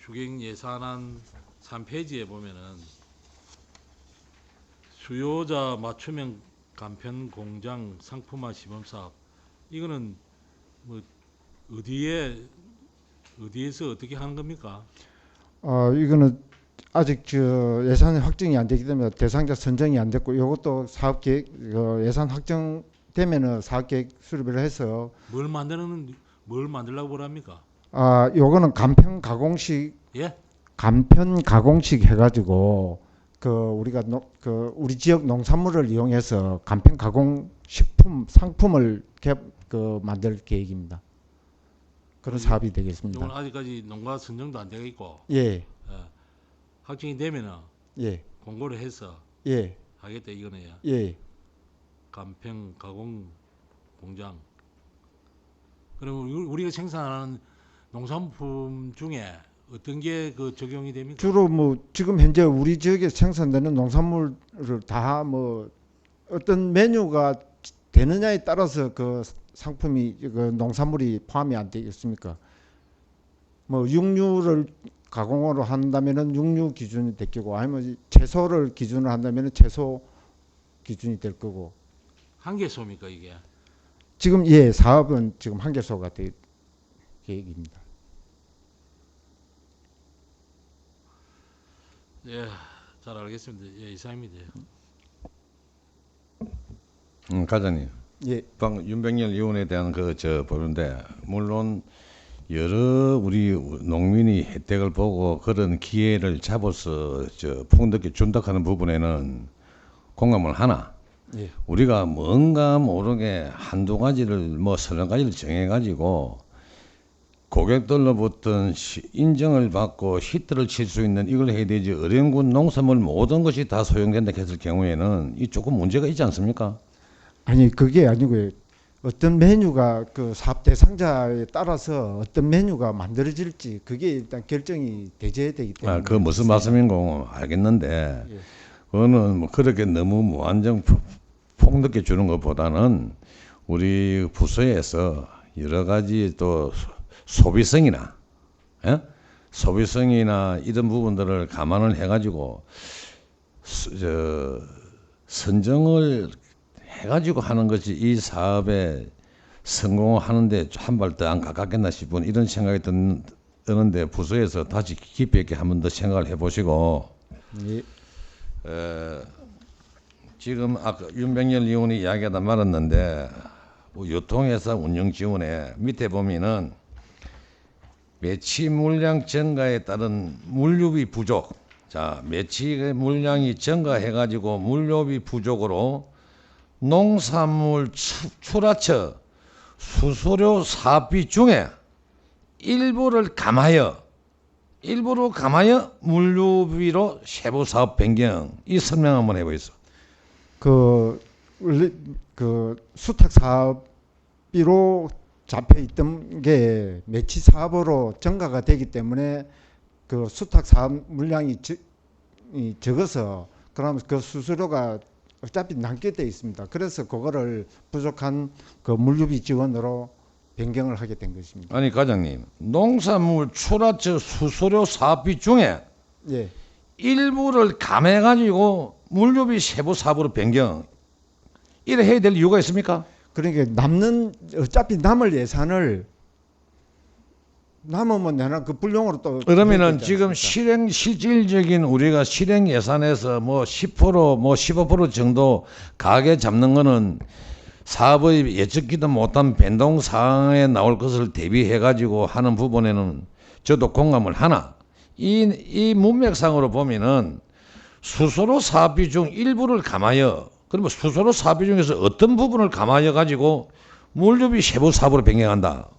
주경 예산안 3페이지에 보면은 수요자 맞춤형 간편 공장 상품화 시범 사업 이거는 뭐 어디에서 어떻게 하는 겁니까? 이거는 아직 예산이 확정이 안 되기 때문에 대상자 선정이 안 됐고 이것도 사업 계획 예산 확정되면은 사업 계획 수립을 해서 뭘 만들려고 보랍니까? 요거는 간편 가공식 예? 간편 가공식 해가지고 우리가 우리 지역 농산물을 이용해서 간편 가공 식품 상품을 만들 계획입니다. 그런 사업이 되겠습니다. 이건 아직까지 농가 선정도 안 되어 있고 예, 확정이 되면은 예, 공고를 해서 예, 하겠다 이거네요. 예. 간편 가공 공장. 그럼 우리가 생산하는 농산품 중에 어떤 게 그 적용이 됩니까? 주로 뭐 지금 현재 우리 지역에 생산되는 농산물을 다 뭐 어떤 메뉴가 되느냐에 따라서 그 상품이 그 농산물이 포함이 안 되겠습니까? 뭐 육류를 가공으로 한다면은 육류 기준이 될 거고 아니면 채소를 기준으로 한다면은 채소 기준이 될 거고. 한개소입니까 이게? 지금 사업은 지금 한개소가 될 계획입니다. 예, 잘 알겠습니다. 예, 이상입니다. 과장님. 예. 방금 윤백열 의원에 대한 보는데 물론 여러 우리 농민이 혜택을 보고 그런 기회를 잡아서 풍득히 준다 하는 부분에는 공감을 하나 예. 우리가 뭔가 모르게 한두 가지를 뭐 서너 가지를 정해가지고 고객들로부터 인정을 받고 히트를 칠 수 있는 이걸 해야 되지 어려운 농산물 모든 것이 다 소용된다 했을 경우에는 이 조금 문제가 있지 않습니까? 아니 그게 아니고요. 어떤 메뉴가 그 사업 대상자에 따라서 어떤 메뉴가 만들어질지 그게 일단 결정이 되져야 되기 때문에. 그 무슨 말씀인고 알겠는데 예. 그거는 뭐 그렇게 너무 무한정 폭넓게 주는 것보다는 우리 부서에서 여러 가지 또 소비성이나 소비성이나 이런 부분들을 감안을 해가지고 선정을 해가지고 하는 것이 이 사업에 성공하는데 한 발 더 안 가깝겠나 싶은 이런 생각이 드는데 부서에서 다시 깊이 있게 한 번 더 생각을 해보시고 예. 지금 아까 윤백열 의원이 이야기하다 말았는데 뭐 유통회사 운영 지원에 밑에 보면은 매치 물량 증가에 따른 물류비 부족. 자, 매치 물량이 증가해가지고 물류비 부족으로 농산물 출하처 수수료 사업비 중에 일부를 감하여 물류비로 세부 사업 변경 이 설명 한번 해보겠어. 원래 수탁 사업비로 잡혀 있던 게 매치 사업으로 증가가 되기 때문에 그 수탁 사업 물량이 적어서 그러면 그 수수료가 어차피 남게 돼 있습니다. 그래서 그거를 부족한 그 물류비 지원으로 변경을 하게 된 것입니다. 아니 과장님, 농산물 출하처 수수료 사업비 중에 예. 일부를 감해가지고 물류비 세부 사업으로 변경 이래 해야 될 이유가 있습니까? 그러니까 어차피 남을 예산을 남으면 내가 그 불용으로 또 그러면은 지금 실질적인 우리가 실행 예산에서 뭐 10% 뭐 15% 정도 가게 잡는 거는 사업의 예측기도 못한 변동 사항에 나올 것을 대비해 가지고 하는 부분에는 저도 공감을 하나 이 문맥상으로 보면은 수수료 사업비 중 일부를 감하여 그러면 수수료 사업비 중에서 어떤 부분을 감하여 가지고 물류비 세부 사업으로 변경한다.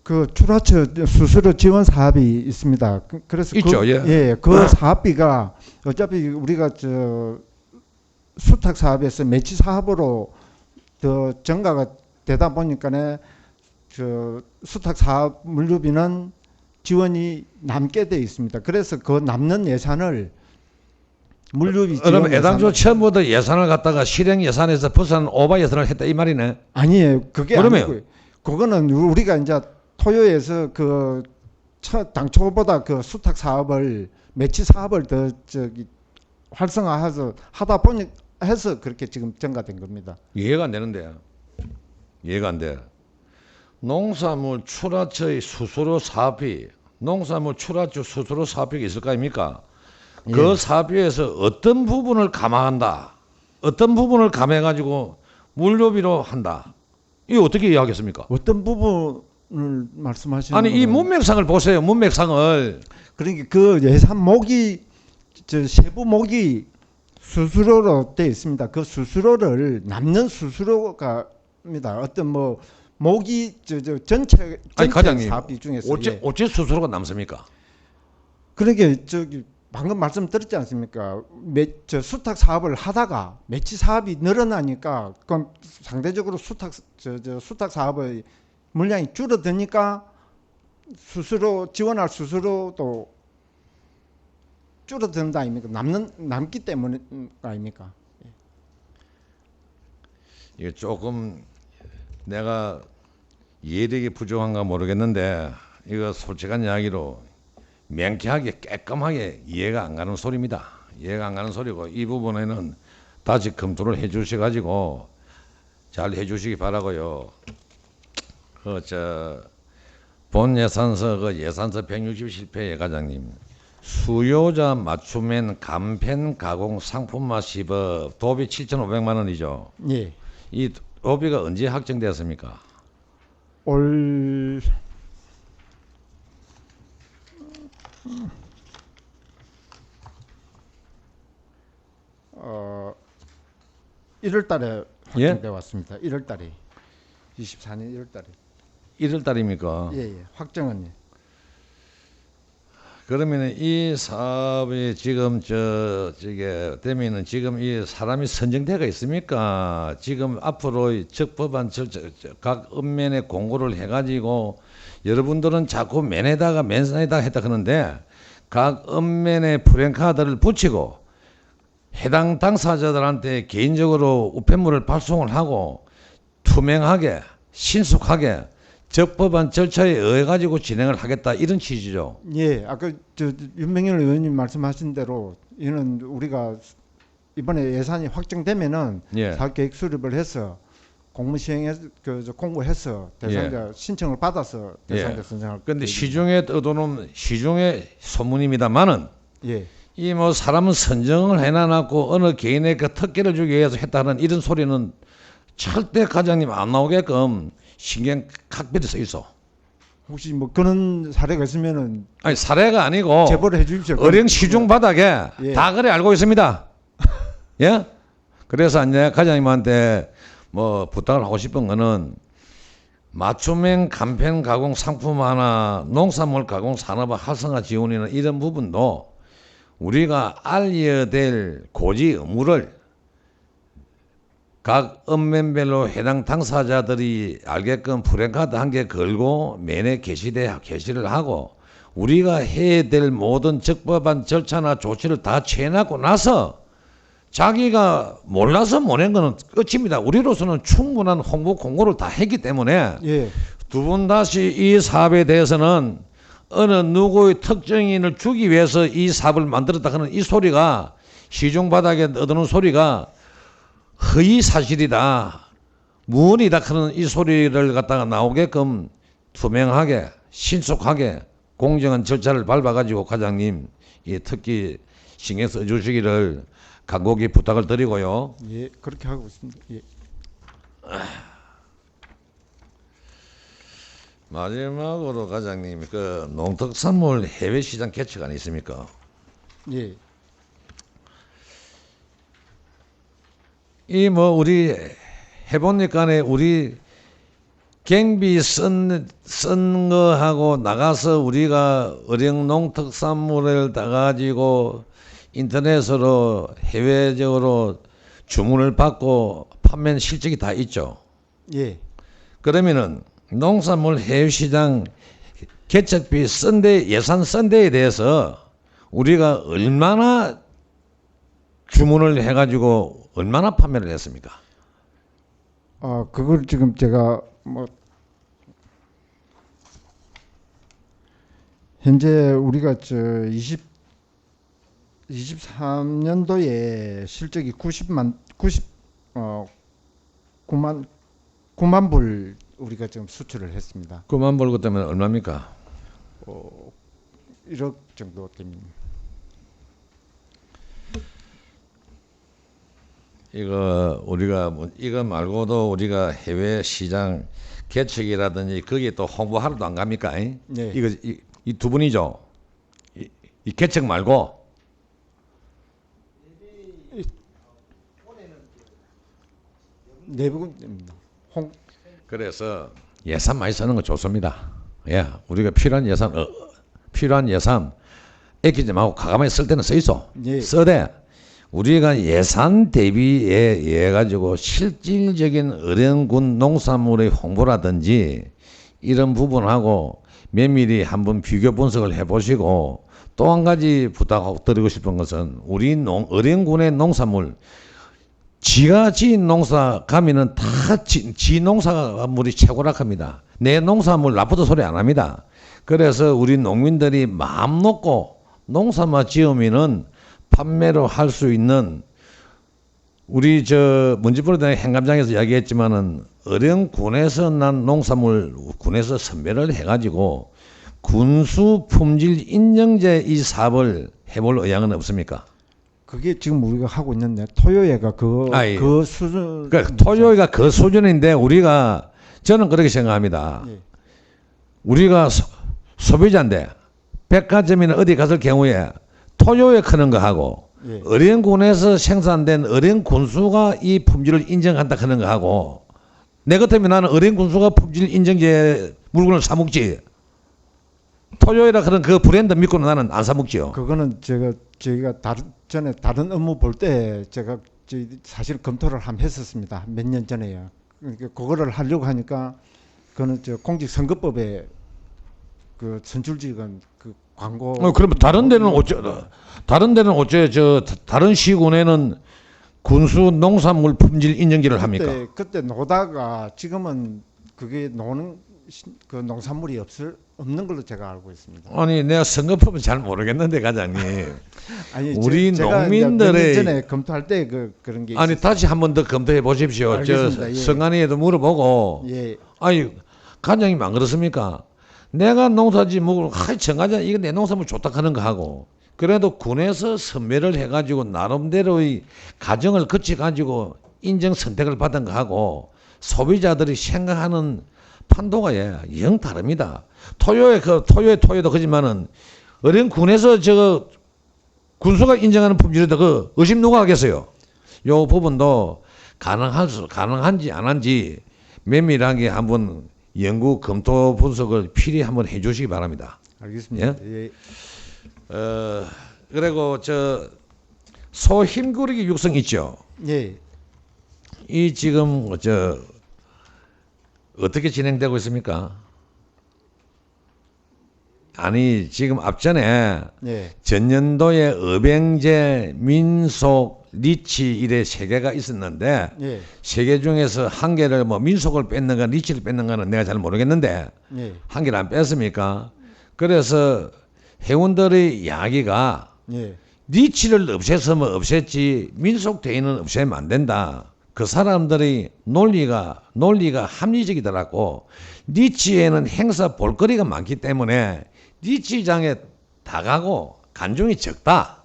그 출하처 수수료 지원 사업이 있습니다. 그래서 있죠, 그, 예. 그 사업비가 어차피 우리가 저 수탁 사업에서 매치 사업으로 더 증가가 되다 보니까는 저 수탁 사업 물류비는 지원이 남게 돼 있습니다. 그래서 그 남는 예산을 물류비 그러면 지원 애당초 예산 처음부터 예산을 갖다가 실행 예산에서 벗어난 오바 예산을 했다 이 말이네. 아니에요. 그게 그러면- 아니고요. 그거는 우리가 이제 토요에서 그 당초보다 그 수탁 사업을 매치 사업을 더 저기 활성화해서 하다 보니 해서 그렇게 지금 증가된 겁니다. 이해가 안 되는데. 이해가 안 돼. 농산물 출하처의 수수료 사업비, 농산물 출하처 수수료 사업비가 있을 거 아닙니까? 그 예. 사업비에서 어떤 부분을 감안한다. 어떤 부분을 감해가지고 물류비로 한다. 이거 어떻게 이해하겠습니까? 어떤 부분을 말씀하시는 아니 이 거는- 문맥상을 보세요. 문맥상을. 그러니까 그 예산 목이 저 세부 목이 수수료로 되어 있습니다. 그 수수료를 남는 수수료가입니다. 어떤 뭐 목이 저 전체 아니 과장님, 사업비 중에서 어째 수수료가 남습니까? 그러니까 저기 방금 말씀드렸지 않습니까? 저 수탁 사업을 하다가 매치 사업이 늘어나니까 그럼 상대적으로 수탁 수탁 사업의 물량이 줄어드니까 수수료 지원할 수수료도 줄어든다 아닙니까? 남기 때문에 아닙니까? 이게 조금 내가 이해력이 부족한가 모르겠는데 이거 솔직한 이야기로 명쾌하게 깔끔하게 이해가 안 가는 소리입니다. 이해가 안 가는 소리고 이 부분에는 다시 검토를 해 주셔 가지고 잘 해 주시기 바라고요. 본 예산서 예산서 167회 과장님 수요자 맞춤엔 간편 가공 상품화 시법 도비 7,500만 원이죠. 예. 이 도비가 언제 확정되었습니까? 올 1월 달에 예? 확정돼 왔습니다. 1월 달에 24년 1월 달에 1월 달입니까? 예. 확정은 그러면 이 사업이 지금 저게 되면은 지금 이 사람이 선정되어 있습니까? 지금 앞으로 적법한 각 읍면에 공고를 해가지고 여러분들은 자꾸 맨산에다가 했다 하는데 각 읍면에 프랜카드를 붙이고 해당 당사자들한테 개인적으로 우편물을 발송을 하고 투명하게 신속하게 적법한 절차에 의해 가지고 진행을 하겠다 이런 취지죠. 예. 아까 윤명일 의원님 말씀하신 대로 이는 우리가 이번에 예산이 확정되면은 예. 사업계획 수립을 해서 공무 시행에 공고해서 대상자 신청을 받아서 대상자 선정할. 그런데 시중에 떠도는 시중의 소문입니다만은 예. 이 뭐 사람은 선정을 해놔놨고 어느 개인의 그 특기를 주기 위해서 했다는 이런 소리는 절대 과장님 안 나오게끔 신경 각별히 써 있어. 혹시 뭐 그런 사례가 있으면은 아니 사례가 아니고 제보를 해주십시오. 어령 시중 바닥에 예. 다 그래 알고 있습니다. 예? 그래서 이제 과장님한테 뭐 부탁을 하고 싶은 거는 맞춤형 간편 가공 상품 하나, 농산물 가공 산업의 활성화 지원이나 이런 부분도 우리가 알려야 될 고지 의무를 각 읍면별로 해당 당사자들이 알게끔 프랜카드 한 개 걸고 면에 게시를 하고 우리가 해야 될 모든 적법한 절차나 조치를 다 취해놨고 나서 자기가 몰라서 보낸 거는 끝입니다. 우리로서는 충분한 홍보 공고를 다 했기 때문에 예. 두 분 다시 이 사업에 대해서는 어느 누구의 특정인을 주기 위해서 이 사업을 만들었다 하는 이 소리가 시중 바닥에 얻는 소리가 허위 사실이다, 무언이다 하는 이 소리를 갖다가 나오게끔 투명하게 신속하게 공정한 절차를 밟아가지고 과장님 이 특히 신경 써주시기를 간곡히 부탁을 드리고요. 예. 그렇게 하고 있습니다. 예. 마지막으로 과장님 그 농특산물 해외 시장 개최가 있습니까? 예. 이 뭐 우리 해보니까네 우리 경비 쓴 거하고 나가서 우리가 어령 농특산물을 따가지고 인터넷으로 해외적으로 주문을 받고 판매는 실적이 다 있죠. 예. 그러면은 농산물 해외 시장 개척비 쓴데 예산 쓴 데에 대해서 우리가 얼마나 주문을 해가지고 얼마나 판매를 했습니까? 그걸 지금 제가 뭐 현재 우리가 23년도에 실적이 9만 불 우리가 지금 수출을 했습니다. 9만 벌고 때문에 얼마입니까? 1억 정도 됩니다. 이거 우리가 이거 말고도 우리가 해외 시장 개척이라든지 거기에 또 홍보하러도 안 갑니까? 네. 이거 이 두 분이죠. 이 개척 말고 내부입니다. 그래서 예산 많이 쓰는 거 좋습니다. 예, 우리가 필요한 예산 아끼지 말고 과감하게 쓸 때는 써 있어. 예. 써대. 우리가 예산 대비에 가지고 실질적인 어려운 농산물의 홍보라든지 이런 부분하고 면밀히 한번 비교 분석을 해보시고 또 한 가지 부탁드리고 싶은 것은 우리 어령군의 농산물 지가 지은 농사 가면은 다 지 농사물이 최고라 합니다. 내 농산물 나쁘다 소리 안 합니다. 그래서 우리 농민들이 마음 놓고 농사만 지으면은 판매로 할 수 있는 우리 문지부르당 행감장에서 이야기했지만은 어령군에서 난 농산물 군에서 선별을 해가지고 군수 품질 인정제 이 사업을 해볼 의향은 없습니까? 그게 지금 우리가 하고 있는데 토요회가 그 수준. 그러니까 토요회가 그 수준인데 우리가 저는 그렇게 생각합니다. 예. 우리가 소비자인데 백화점이나 어디 갔을 경우에 토요회 크는 거 하고 예. 어령군에서 생산된 어령군수가 이 품질을 인정한다 하는 거 하고 내 같으면 나는 어령군수가 품질 인정제 물건을 사 먹지. 토요회라 그런 그 브랜드 믿고는 나는 안 사 먹지요. 그거는 저희가 전에 다른 업무 볼 때 제가 사실 검토를 한번 했었습니다. 몇 년 전에요. 그러니까 그거를 하려고 하니까 그거는 공직선거법에 그 선출직은 그 광고. 그러면 다른 데는 어째 다른 시군에는 군수 농산물 품질 인정제를 합니까? 그때 노다가 지금은 그게 그 농산물이 없는 걸로 제가 알고 있습니다. 아니 내가 선거법은 잘 모르겠는데 과장님. 아니 우리 제가 농민들의 몇 년 전에 검토할 때 그런 게 아니 있었어요. 다시 한 번 더 검토해 보십시오. 알겠습니다. 예. 성관위에도 물어보고. 예. 아니 과장님 안 그렇습니까? 내가 농사지 먹을 정가자 이거 내 농산물 좋다 하는 거 하고 그래도 군에서 선별을 해가지고 나름대로의 과정을 거쳐 가지고 인정 선택을 받은 거 하고 소비자들이 생각하는 판도가 영 다릅니다. 토요도 그지만은 어린 군에서 군수가 인정하는 품질이다 그 의심 누가 하겠어요? 요 부분도 가능한지 안 한지 면밀하게 한번 연구 검토 분석을 필히 한번 해주시기 바랍니다. 알겠습니다. 예. 그리고 소 힘구르기 육성 있죠. 예. 이 지금 어떻게 진행되고 있습니까? 아니 지금 앞전에 예. 전년도에 어병제, 민속, 리치 이래 세 개가 있었는데 예. 세 개 중에서 한 개를 뭐 민속을 뺐는가 리치를 뺐는가는 내가 잘 모르겠는데 예. 한 개를 안 뺐습니까? 그래서 회원들의 이야기가 예. 리치를 없앴으면 없앴지 민속 대인은 없애면 안 된다. 그 사람들의 논리가 합리적이더라고. 리치에는 행사 볼거리가 많기 때문에 리치장에 다가고 간중이 적다.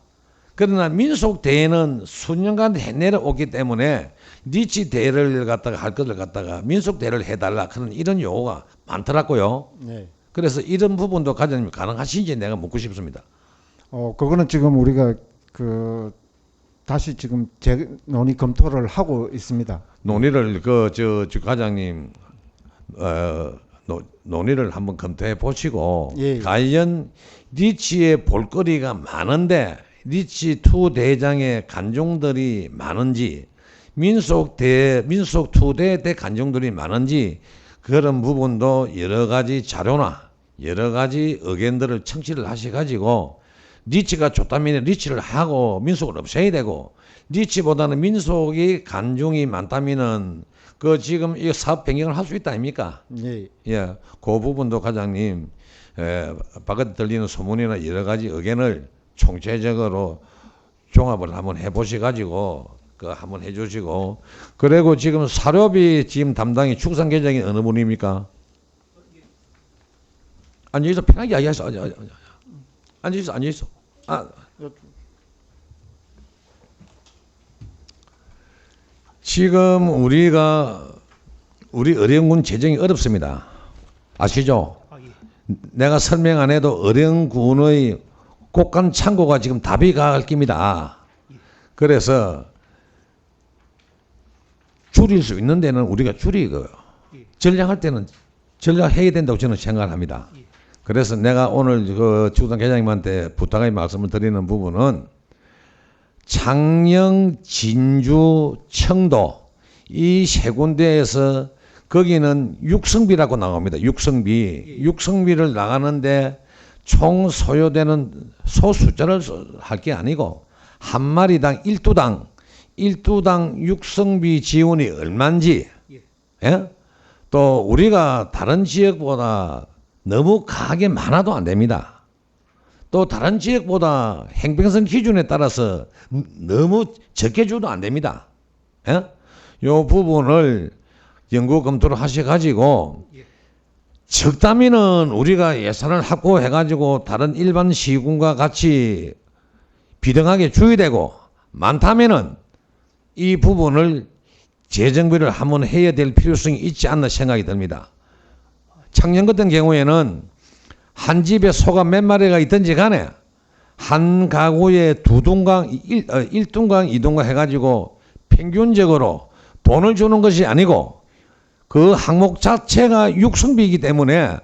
그러나 민속 대회는 수년간 해내려오기 때문에 리치 대회를 갖다가 할 것을 갖다가 민속 대회를 해달라 그런 이런 요구가 많더라고요. 네. 그래서 이런 부분도 과장님 가능하신지 내가 묻고 싶습니다. 그거는 지금 우리가 다시 지금 논의 검토를 하고 있습니다. 논의를 주 과장님 논의를 한번 검토해 보시고 예. 과연 리치의 볼거리가 많은데 리치 투 대장의 간종들이 많은지 민속 투 대 간종들이 많은지 그런 부분도 여러 가지 자료나 여러 가지 의견들을 청취를 하셔가지고 리치가 좋다면 리치를 하고 민속을 없애야 되고 리치보다는 민속이 간종이 많다면은 그 지금 이 사업 변경을 할 수 있다 아닙니까? 예. 예, 그 부분도 과장님 바깥에 들리는 소문이나 여러 가지 의견을 총체적으로 종합을 한번 해보셔가지고 그 한번 해주시고 그리고 지금 사료비 지금 담당이 축산계장이 어느 분입니까? 앉아있어 편하게 이야기하셔. 앉아있어. 지금 우리 어령군 재정이 어렵습니다. 아시죠? 내가 설명 안 해도 어령군의 곳간 창고가 지금 답이 가갈 깁니다. 그래서 줄일 수 있는 데는 우리가 줄이고요. 전략할 때는 전략해야 된다고 저는 생각을 합니다. 그래서 내가 오늘 그 주당 계장님한테 부탁의 말씀을 드리는 부분은 창녕, 진주, 청도 이 세 군데에서 거기는 육성비라고 나옵니다. 육성비를 나가는데 총 소요되는 소 숫자를 할 게 아니고 한 마리당 1두당 육성비 지원이 얼마인지 예? 또 우리가 다른 지역보다 너무 가게 많아도 안 됩니다. 또 다른 지역보다 행평선 기준에 따라서 너무 적게 줘도 안 됩니다. 예? 요 부분을 연구 검토를 하셔가지고 적다면은 우리가 예산을 확보해가지고 다른 일반 시군과 같이 비등하게 줘야 되고 많다면은 이 부분을 재정비를 한번 해야 될 필요성이 있지 않나 생각이 듭니다. 창녕 같은 경우에는 한 집에 소가 몇 마리가 있든지 간에 한 가구에 1둔강 2둔강 해가지고 평균적으로 돈을 주는 것이 아니고 그 항목 자체가 육성비이기 때문에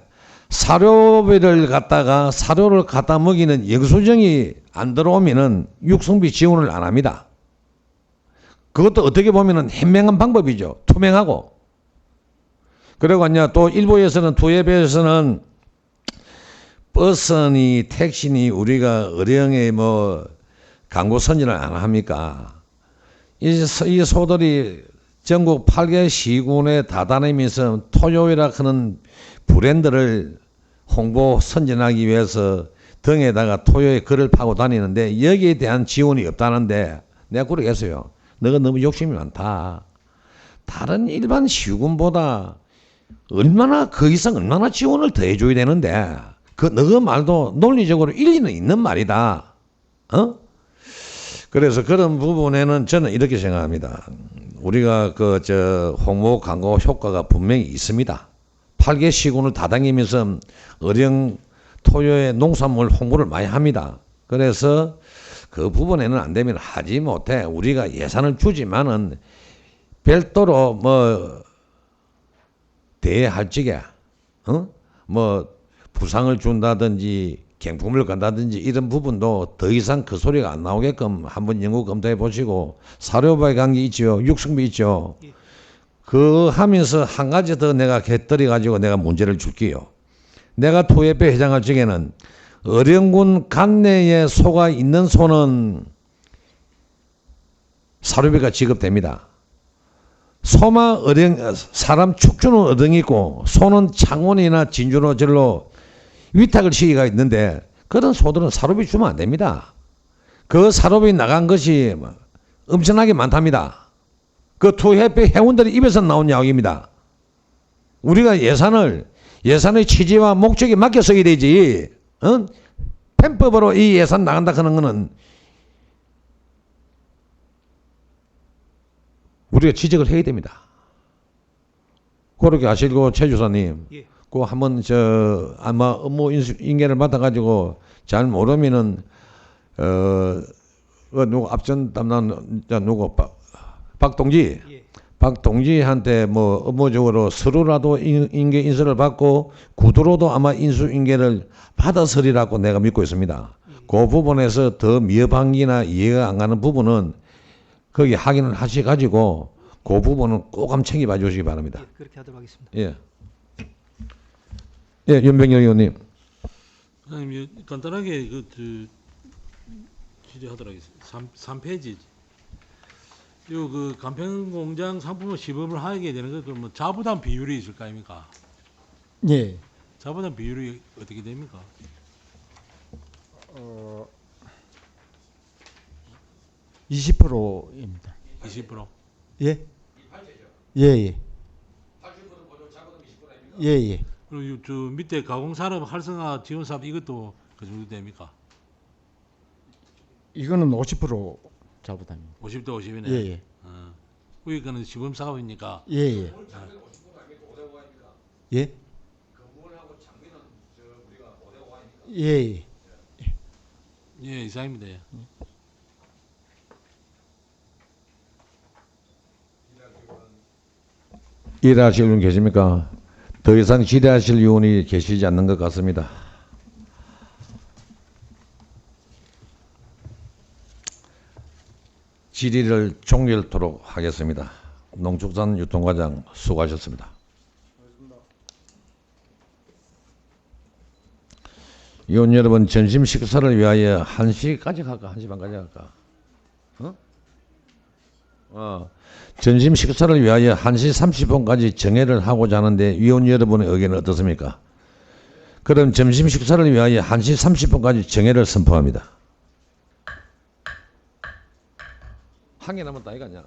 사료를 갖다 먹이는 영수증이 안 들어오면은 육성비 지원을 안 합니다. 그것도 어떻게 보면은 현명한 방법이죠. 투명하고. 그리고 또 일부에서는 투예배에서는 버스니 택시니 우리가 어령에 광고 선전을 안 합니까? 이 소들이 전국 8개 시군에 다 다니면서 토요이라 하는 브랜드를 홍보 선전하기 위해서 등에다가 토요에 글을 파고 다니는데 여기에 대한 지원이 없다는데 내가 그러겠어요. 너가 너무 욕심이 많다. 다른 일반 시군보다 그 이상 얼마나 지원을 더 해줘야 되는데 너가 말도 논리적으로 일리는 있는 말이다. 그래서 그런 부분에는 저는 이렇게 생각합니다. 우리가 홍보 광고 효과가 분명히 있습니다. 8개 시군을 다 다니면서 어령 토요의 농산물 홍보를 많이 합니다. 그래서 그 부분에는 안 되면 하지 못해. 우리가 예산을 주지만은 별도로 대할 적에 부상을 준다든지 경품을 간다든지 이런 부분도 더 이상 그 소리가 안 나오게끔 한번 연구 검토해 보시고 사료비 관계 있죠. 육성비 있죠. 그 하면서 한 가지 더 내가 곁들여 가지고 내가 문제를 줄게요. 내가 토예배 회장할 적에는 어령군 관내에 소가 있는 소는 사료비가 지급됩니다. 소마 사람 축주는 어령이 있고 소는 창원이나 진주로 절로 위탁을 시기가 있는데 그런 소들은 사료비 주면 안 됩니다. 그 사료비 나간 것이 엄청나게 많답니다. 그 토협회 회원들의 입에서 나온 이야기입니다. 우리가 예산의 취지와 목적에 맞게 써야 되지. 편법으로 이 예산 나간다 하는 거는 우리가 지적을 해야 됩니다. 그렇게 아시고 최 주사님, 그 한번 아마 업무 인계를 받아가지고 잘 모르면은 누구 앞전 담당 누구 박동지. 예. 박동지한테 뭐 업무적으로 서류라도 인계 인수를 받고 구두로도 아마 인수 인계를 받았으리라고 내가 믿고 있습니다. 그 부분에서 더 미흡한기나 이해가 안 가는 부분은 거기 확인을 하셔가지고 그 부분은 꼭 한번 챙겨봐 주시기 바랍니다. 예, 그렇게 하도록 하겠습니다. 예. 예, 윤병열 의원님. 선생님 간단하게 취재하도록 하겠습니다. 3페이지. 요 그 간편공장 상품을 시범을 하게 되는 거 뭐 자부담 비율이 있을 거 아닙니까? 예. 자부담 비율이 어떻게 됩니까? 20%입니다. 20%? 예? 예, 예. 예, 예. 그리고 저 밑에 가공산업 활성화 지원 사업 이것도 그 정도 됩니까? 이거는 50% 자부담입니다. 50대 50이네. 예, 예. 그러니까는 시범 사업이니까. 예, 예. 예? 예, 예. 예, 이상입니다. 예. 일하실 분 계십니까? 더 이상 질의하실 의원이 계시지 않는 것 같습니다. 질의를 종결토록 하겠습니다. 농축산유통과장 수고하셨습니다. 의원 여러분, 점심 식사를 위하여 1시까지 갈까? 1시 반까지 갈까? 점심 식사를 위하여 1시 30분까지 정회를 하고자 하는데 위원 여러분의 의견은 어떻습니까? 그럼 점심 식사를 위하여 1시 30분까지 정회를 선포합니다. 한 개 남았다 이거 아니야?